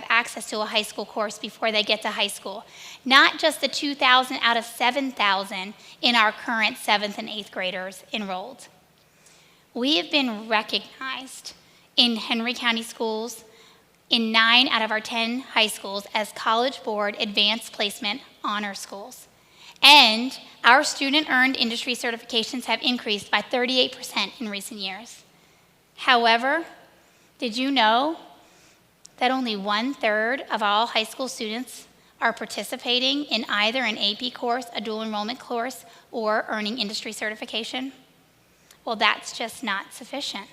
access to a high school course before they get to high school. Not just the 2,000 out of 7,000 in our current 7th and 8th graders enrolled. We have been recognized in Henry County schools in 9 out of our 10 high schools as College Board Advanced Placement honor schools. And our student-earned industry certifications have increased by 38% in recent years. However, did you know that only 1/3 of all high school students are participating in either an AP course, a dual enrollment course, or earning industry certification? Well, that's just not sufficient.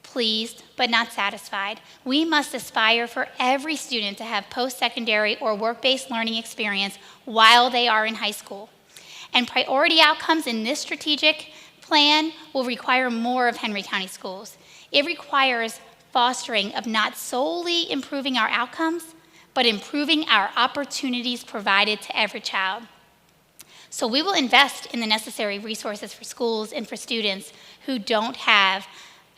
Pleased but not satisfied. We must aspire for every student to have post-secondary or work-based learning experience while they are in high school. And priority outcomes in this strategic plan will require more of Henry County schools. It requires fostering of not solely improving our outcomes, but improving our opportunities provided to every child. So we will invest in the necessary resources for schools and for students who don't have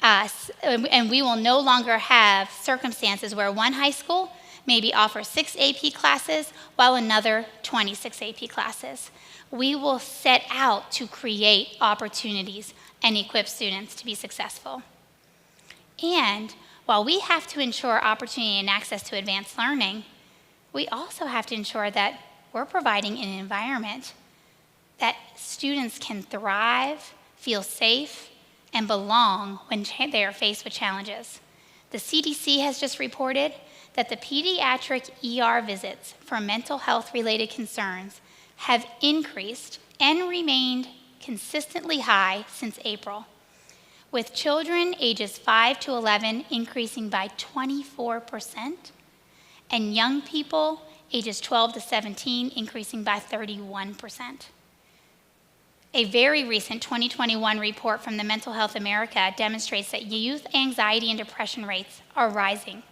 us, and we will no longer have circumstances where one high school maybe offers 6 AP classes while another 26 AP classes. We will set out to create opportunities and equip students to be successful. And while we have to ensure opportunity and access to advanced learning, we also have to ensure that we're providing an environment that students can thrive, feel safe, and belong when they are faced with challenges. The CDC has just reported that the pediatric ER visits for mental health-related concerns have increased and remained consistently high since April, with children ages 5 to 11 increasing by 24%, and young people ages 12 to 17 increasing by 31%. A very recent 2021 report from the Mental Health America demonstrates that youth anxiety and depression rates are rising.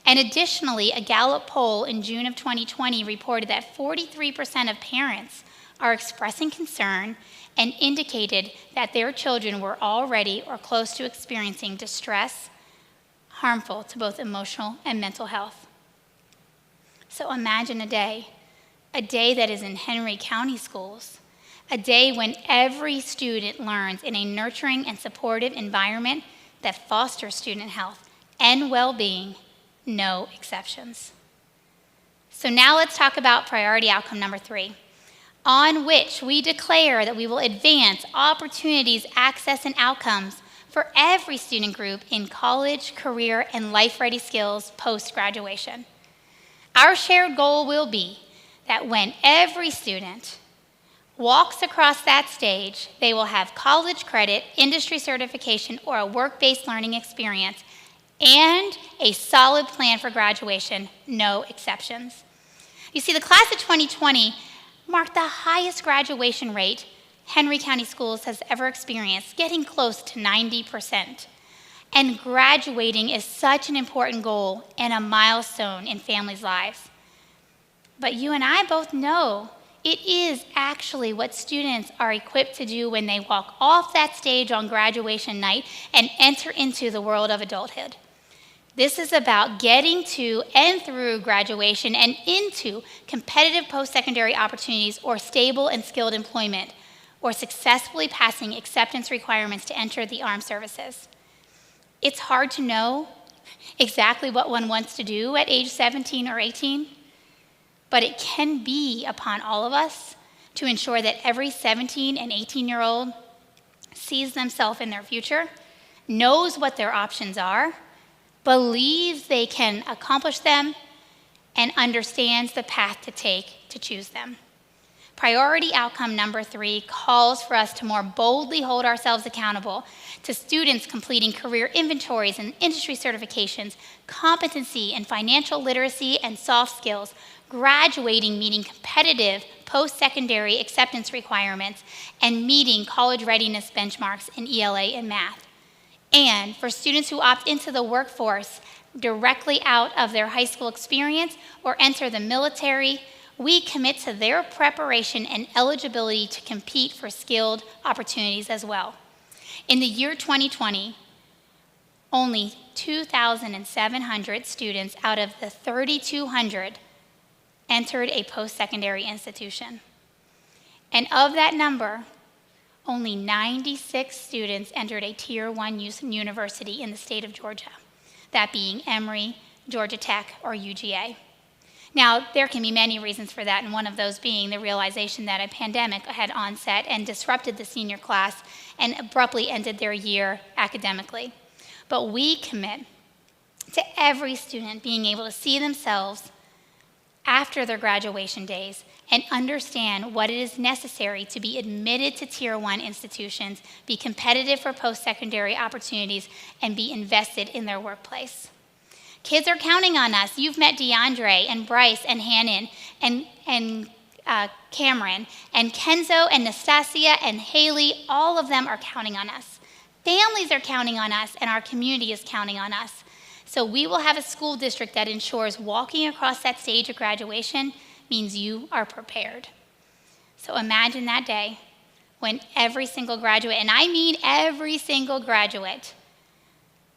And additionally, a Gallup poll in June of 2020 reported that 43% of parents are expressing concern and indicated that their children were already or close to experiencing distress harmful to both emotional and mental health. So imagine a day that is in Henry County schools, a day when every student learns in a nurturing and supportive environment that fosters student health and well-being, no exceptions. So now let's talk about priority outcome number 3, on which we declare that we will advance opportunities, access, and outcomes for every student group in college, career, and life-ready skills post-graduation. Our shared goal will be that when every student walks across that stage, they will have college credit, industry certification, or a work-based learning experience, and a solid plan for graduation, no exceptions. You see, the class of 2020 marked the highest graduation rate Henry County Schools has ever experienced, getting close to 90%. And graduating is such an important goal and a milestone in families' lives. But you and I both know it is actually what students are equipped to do when they walk off that stage on graduation night and enter into the world of adulthood. This is about getting to and through graduation and into competitive post-secondary opportunities or stable and skilled employment, or successfully passing acceptance requirements to enter the armed services. It's hard to know exactly what one wants to do at age 17 or 18, but it can be upon all of us to ensure that every 17 and 18-year-old sees themselves in their future, knows what their options are, believes they can accomplish them, and understands the path to take to choose them. Priority outcome number 3 calls for us to more boldly hold ourselves accountable to students completing career inventories and industry certifications, competency and financial literacy and soft skills, graduating meeting competitive post-secondary acceptance requirements, and meeting college readiness benchmarks in ELA and math. And for students who opt into the workforce directly out of their high school experience or enter the military, we commit to their preparation and eligibility to compete for skilled opportunities as well. In the year 2020, only 2,700 students out of the 3,200 entered a post-secondary institution. And of that number, only 96 students entered a Tier 1 university in the state of Georgia, that being Emory, Georgia Tech, or UGA. Now, there can be many reasons for that, and one of those being the realization that a pandemic had onset and disrupted the senior class and abruptly ended their year academically. But we commit to every student being able to see themselves after their graduation days and understand what it is necessary to be admitted to Tier 1 institutions, be competitive for post-secondary opportunities, and be invested in their workplace. Kids are counting on us. You've met DeAndre and Bryce and Hannon and Cameron and Kenzo and Nastasia and Haley. All of them are counting on us. Families are counting on us, and our community is counting on us. So we will have a school district that ensures walking across that stage of graduation means you are prepared. So imagine that day when every single graduate, and I mean every single graduate,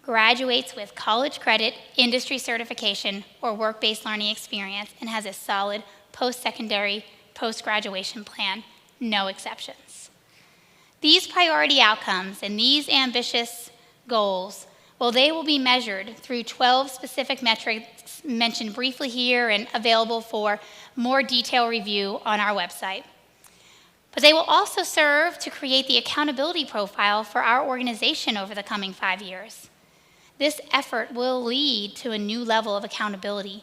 graduates with college credit, industry certification, or work-based learning experience and has a solid post-secondary, post-graduation plan, no exceptions. These priority outcomes and these ambitious goals, well, they will be measured through 12 specific metrics mentioned briefly here and available for more detailed review on our website. But they will also serve to create the accountability profile for our organization over the coming 5 years. This effort will lead to a new level of accountability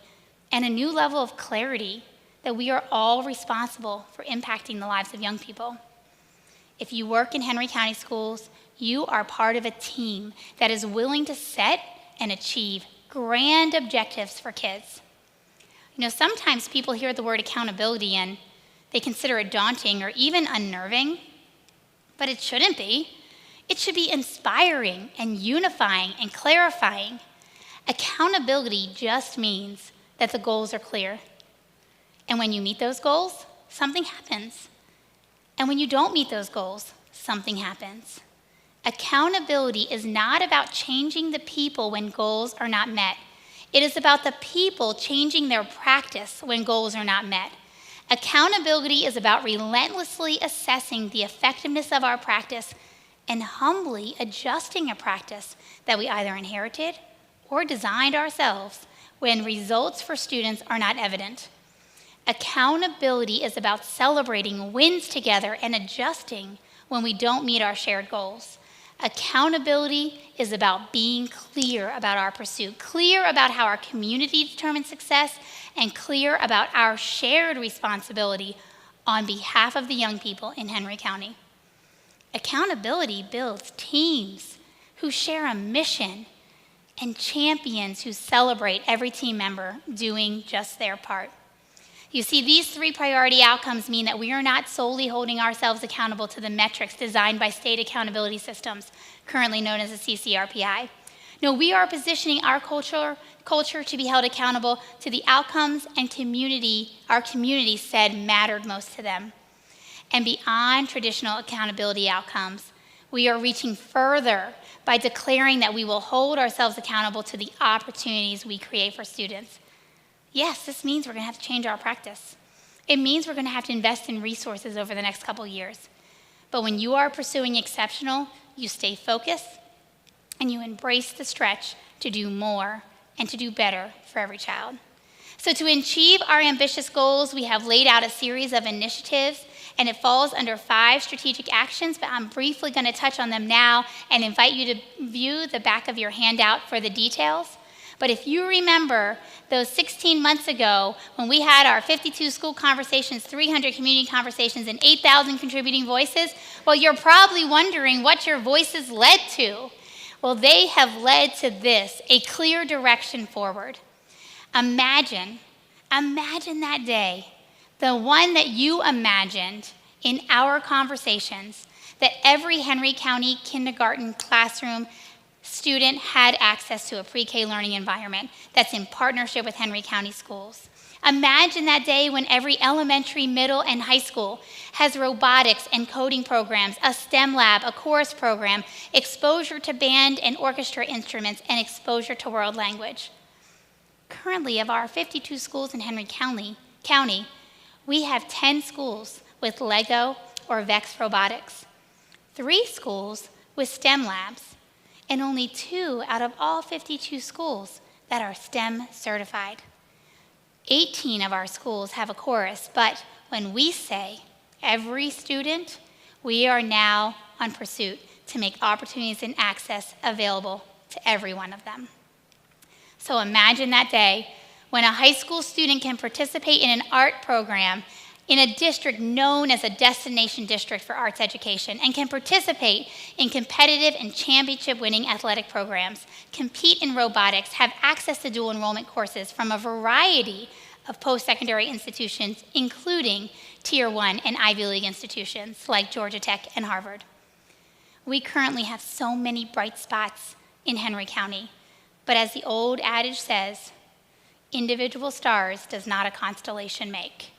and a new level of clarity that we are all responsible for impacting the lives of young people. If you work in Henry County Schools, you are part of a team that is willing to set and achieve grand objectives for kids. You know, sometimes people hear the word accountability and they consider it daunting or even unnerving, but it shouldn't be. It should be inspiring and unifying and clarifying. Accountability just means that the goals are clear. And when you meet those goals, something happens. And when you don't meet those goals, something happens. Accountability is not about changing the people when goals are not met. It is about the people changing their practice when goals are not met. Accountability is about relentlessly assessing the effectiveness of our practice and humbly adjusting a practice that we either inherited or designed ourselves when results for students are not evident. Accountability is about celebrating wins together and adjusting when we don't meet our shared goals. Accountability is about being clear about our pursuit, clear about how our community determines success, and clear about our shared responsibility on behalf of the young people in Henry County. Accountability builds teams who share a mission and champions who celebrate every team member doing just their part. You see, these 3 priority outcomes mean that we are not solely holding ourselves accountable to the metrics designed by state accountability systems, currently known as the CCRPI. No, we are positioning our culture to be held accountable to the outcomes and our community said mattered most to them. And beyond traditional accountability outcomes, we are reaching further by declaring that we will hold ourselves accountable to the opportunities we create for students. Yes, this means we're going to have to change our practice. It means we're going to have to invest in resources over the next couple years. But when you are pursuing exceptional, you stay focused and you embrace the stretch to do more and to do better for every child. So to achieve our ambitious goals, we have laid out a series of initiatives, and it falls under 5 strategic actions, but I'm briefly going to touch on them now and invite you to view the back of your handout for the details. But if you remember those 16 months ago when we had our 52 school conversations, 300 community conversations, and 8,000 contributing voices, well, you're probably wondering what your voices led to. Well, they have led to this, a clear direction forward. Imagine that day, the one that you imagined in our conversations, that every Henry County kindergarten classroom student had access to a pre-K learning environment that's in partnership with Henry County Schools. Imagine that day when every elementary, middle, and high school has robotics and coding programs, a STEM lab, a chorus program, exposure to band and orchestra instruments, and exposure to world language. Currently, of our 52 schools in Henry County, we have 10 schools with Lego or VEX robotics, 3 schools with STEM labs, and only 2 out of all 52 schools that are STEM certified. 18 of our schools have a chorus, but when we say every student, we are now on pursuit to make opportunities and access available to every one of them. So imagine that day when a high school student can participate in an art program in a district known as a destination district for arts education and can participate in competitive and championship-winning athletic programs, compete in robotics, have access to dual enrollment courses from a variety of post-secondary institutions, including Tier 1 and Ivy League institutions like Georgia Tech and Harvard. We currently have so many bright spots in Henry County, but as the old adage says, individual stars does not a constellation make.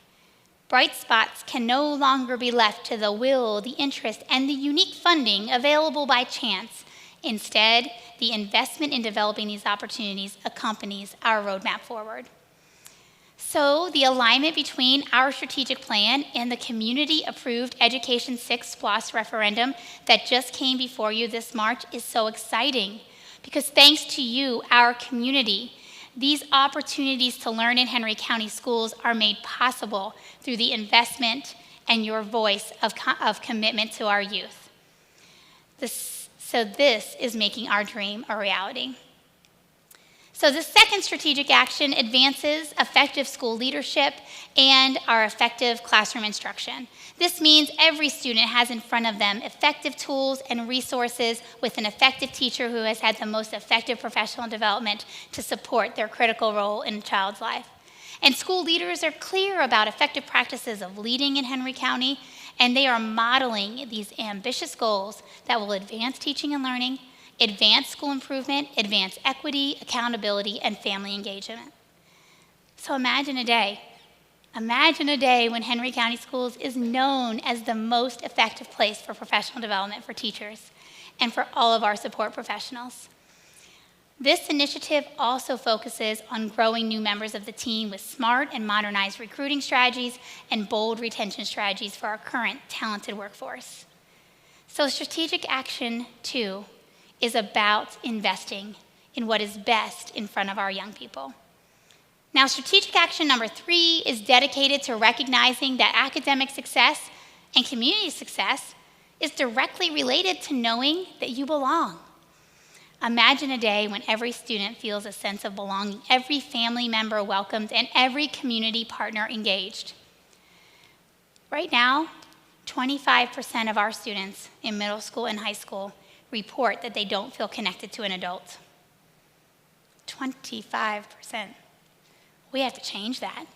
Bright spots can no longer be left to the will, the interest, and the unique funding available by chance. Instead, the investment in developing these opportunities accompanies our roadmap forward. So the alignment between our strategic plan and the community-approved Education 6 SPLOST referendum that just came before you this March is so exciting because thanks to you, our community, these opportunities to learn in Henry County schools are made possible through the investment and your voice of commitment to our youth. This is making our dream a reality. So the second strategic action advances effective school leadership and our effective classroom instruction. This means every student has in front of them effective tools and resources with an effective teacher who has had the most effective professional development to support their critical role in a child's life. And school leaders are clear about effective practices of leading in Henry County, and they are modeling these ambitious goals that will advance teaching and learning, advance school improvement, advance equity, accountability, and family engagement. So imagine a day when Henry County Schools is known as the most effective place for professional development for teachers and for all of our support professionals. This initiative also focuses on growing new members of the team with smart and modernized recruiting strategies and bold retention strategies for our current talented workforce. So strategic action 2 is about investing in what is best in front of our young people. Now, strategic action number 3 is dedicated to recognizing that academic success and community success is directly related to knowing that you belong. Imagine a day when every student feels a sense of belonging, every family member welcomed, and every community partner engaged. Right now, 25% of our students in middle school and high school report that they don't feel connected to an adult. 25%. We have to change that.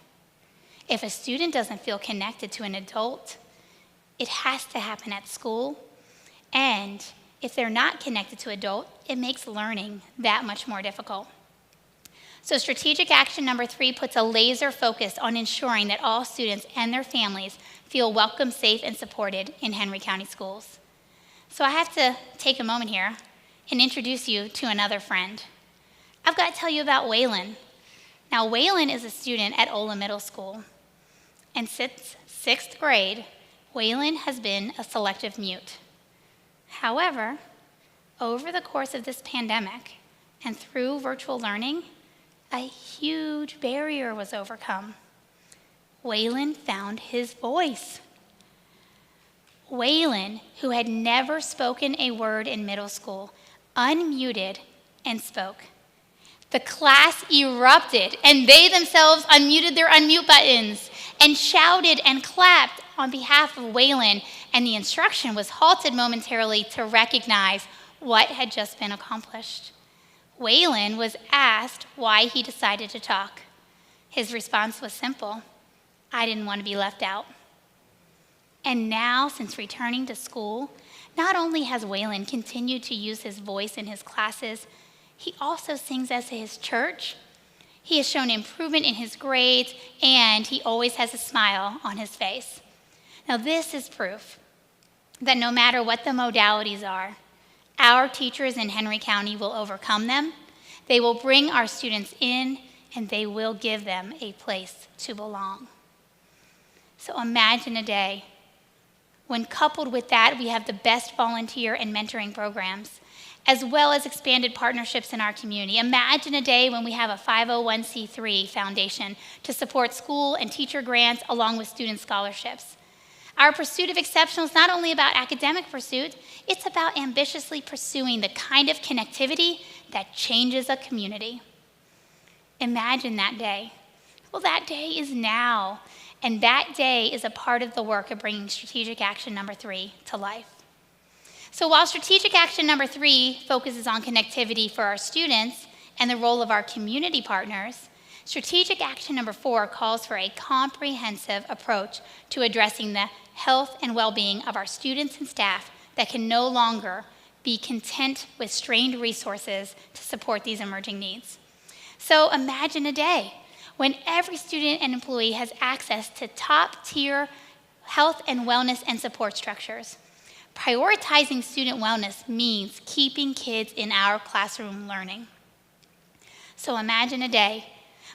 If a student doesn't feel connected to an adult, it has to happen at school. And if they're not connected to an adult, it makes learning that much more difficult. So strategic action number 3 puts a laser focus on ensuring that all students and their families feel welcome, safe, and supported in Henry County schools. So I have to take a moment here and introduce you to another friend. I've got to tell you about Waylon. Now, Waylon is a student at Ola Middle School. And since 6th grade, Waylon has been a selective mute. However, over the course of this pandemic and through virtual learning, a huge barrier was overcome. Waylon found his voice. Waylon, who had never spoken a word in middle school, unmuted and spoke. The class erupted, and they themselves unmuted their unmute buttons and shouted and clapped on behalf of Waylon, and the instruction was halted momentarily to recognize what had just been accomplished. Waylon was asked why he decided to talk. His response was simple: I didn't want to be left out. And now, since returning to school, not only has Waylon continued to use his voice in his classes, he also sings at his church. He has shown improvement in his grades, and he always has a smile on his face. Now, this is proof that no matter what the modalities are, our teachers in Henry County will overcome them, they will bring our students in, and they will give them a place to belong. So imagine a day when, coupled with that, we have the best volunteer and mentoring programs, as well as expanded partnerships in our community. Imagine a day when we have a 501c3 foundation to support school and teacher grants along with student scholarships. Our pursuit of exceptional is not only about academic pursuit, it's about ambitiously pursuing the kind of connectivity that changes a community. Imagine that day. Well, that day is now, and that day is a part of the work of bringing strategic action number 3 to life. So while strategic action number 3 focuses on connectivity for our students and the role of our community partners, strategic action number 4 calls for a comprehensive approach to addressing the health and well-being of our students and staff that can no longer be content with strained resources to support these emerging needs. So imagine a day when every student and employee has access to top-tier health and wellness and support structures. Prioritizing student wellness means keeping kids in our classroom learning. So imagine a day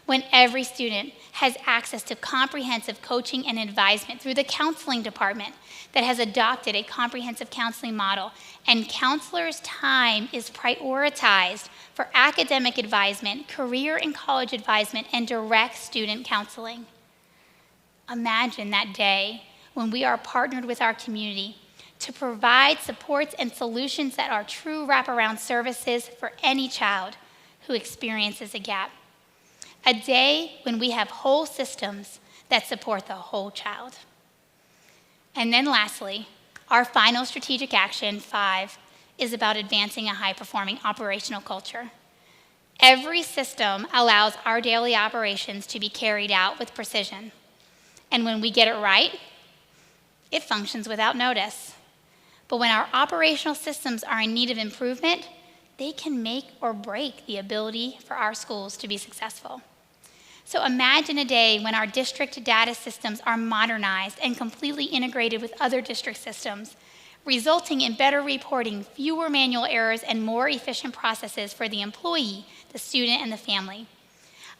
when every student has access to comprehensive coaching and advisement through the counseling department that has adopted a comprehensive counseling model, and counselors' time is prioritized for academic advisement, career and college advisement, and direct student counseling. Imagine that day when we are partnered with our community to provide supports and solutions that are true wraparound services for any child who experiences a gap. A day when we have whole systems that support the whole child. And then lastly, our final strategic action, 5, is about advancing a high-performing operational culture. Every system allows our daily operations to be carried out with precision. And when we get it right, it functions without notice. But when our operational systems are in need of improvement, they can make or break the ability for our schools to be successful. So imagine a day when our district data systems are modernized and completely integrated with other district systems, resulting in better reporting, fewer manual errors, and more efficient processes for the employee, the student, and the family.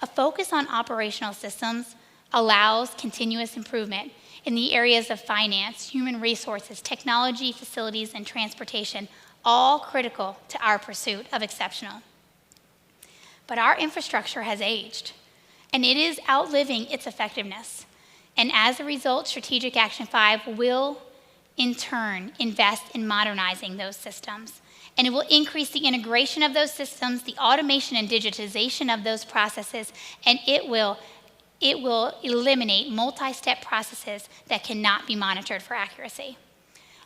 A focus on operational systems allows continuous improvement in the areas of finance, human resources, technology, facilities, and transportation, all critical to our pursuit of exceptional. But our infrastructure has aged, and it is outliving its effectiveness. And as a result, Strategic Action 5 will, in turn, invest in modernizing those systems. And it will increase the integration of those systems, the automation and digitization of those processes, and it will eliminate multi-step processes that cannot be monitored for accuracy.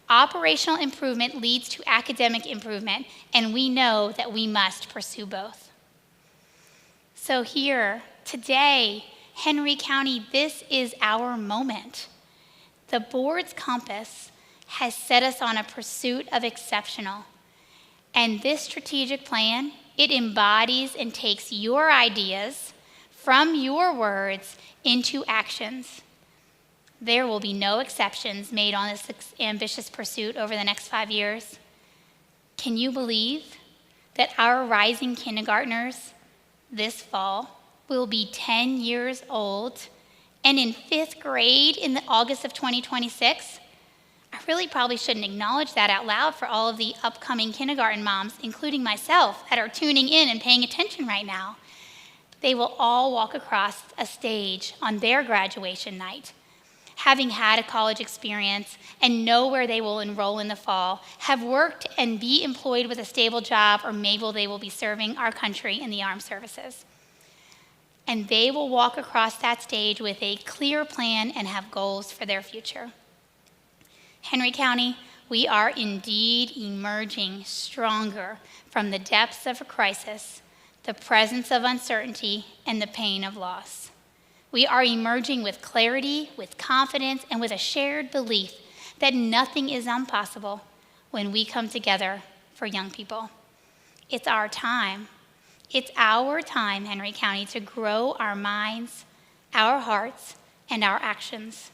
Operational improvement leads to academic improvement, and we know that we must pursue both. So here, today, Henry County, this is our moment. The board's compass has set us on a pursuit of exceptional. And this strategic plan, it embodies and takes your ideas from your words into actions. There will be no exceptions made on this ambitious pursuit over the next 5 years. Can you believe that our rising kindergartners this fall will be 10 years old and in 5th grade in the August of 2026? I really probably shouldn't acknowledge that out loud for all of the upcoming kindergarten moms, including myself, that are tuning in and paying attention right now. They will all walk across a stage on their graduation night, having had a college experience and know where they will enroll in the fall, have worked and be employed with a stable job, or maybe they will be serving our country in the armed services. And they will walk across that stage with a clear plan and have goals for their future. Henry County, we are indeed emerging stronger from the depths of a crisis, the presence of uncertainty, and the pain of loss. We are emerging with clarity, with confidence, and with a shared belief that nothing is impossible when we come together for young people. It's our time. It's our time, Henry County, to grow our minds, our hearts, and our actions.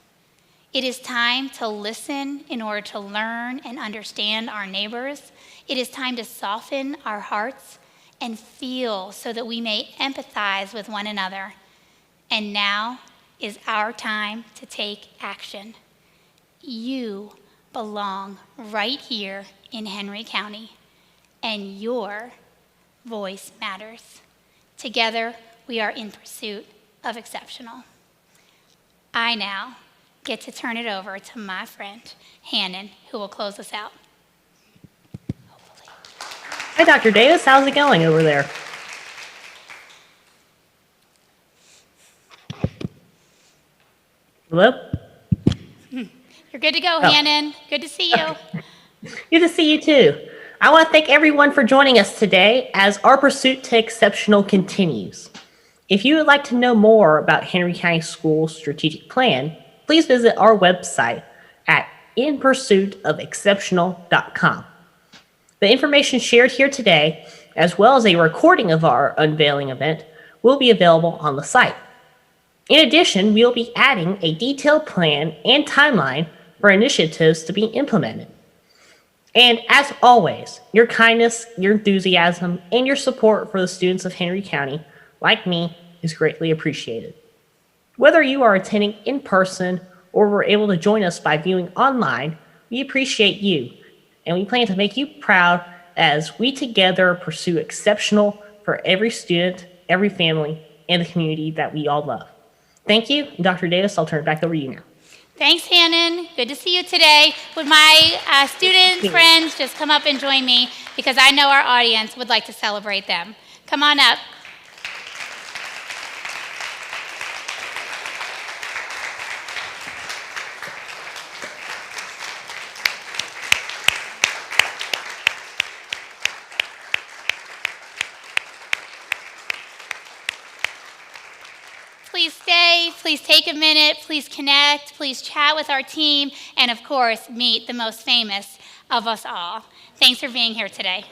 It is time to listen in order to learn and understand our neighbors. It is time to soften our hearts and feel so that we may empathize with one another. And now is our time to take action. You belong right here in Henry County. and your voice matters. Together, we are in pursuit of exceptional. I now get to turn it over to my friend, Hannon, who will close us out. Hi, Dr. Davis. How's it going over there? Hello? You're good to go, Oh. Hannon. Good to see you. Good to see you too. I want to thank everyone for joining us today as our pursuit to exceptional continues. If you would like to know more about Henry County Schools' strategic plan, please visit our website at inpursuitofexceptional.com. The information shared here today, as well as a recording of our unveiling event, will be available on the site. In addition, we will be adding a detailed plan and timeline for initiatives to be implemented. And as always, your kindness, your enthusiasm, and your support for the students of Henry County, like me, is greatly appreciated. Whether you are attending in person or were able to join us by viewing online, we appreciate you, and we plan to make you proud as we together pursue exceptional for every student, every family, and the community that we all love. Thank you. Dr. Davis, I'll turn it back over to you now. Thanks, Hannon. Good to see you today. Would my student friends just come up and join me, because I know our audience would like to celebrate them. Come on up. Please stay, please take a minute, please connect, please chat with our team, and of course, meet the most famous of us all. Thanks for being here today.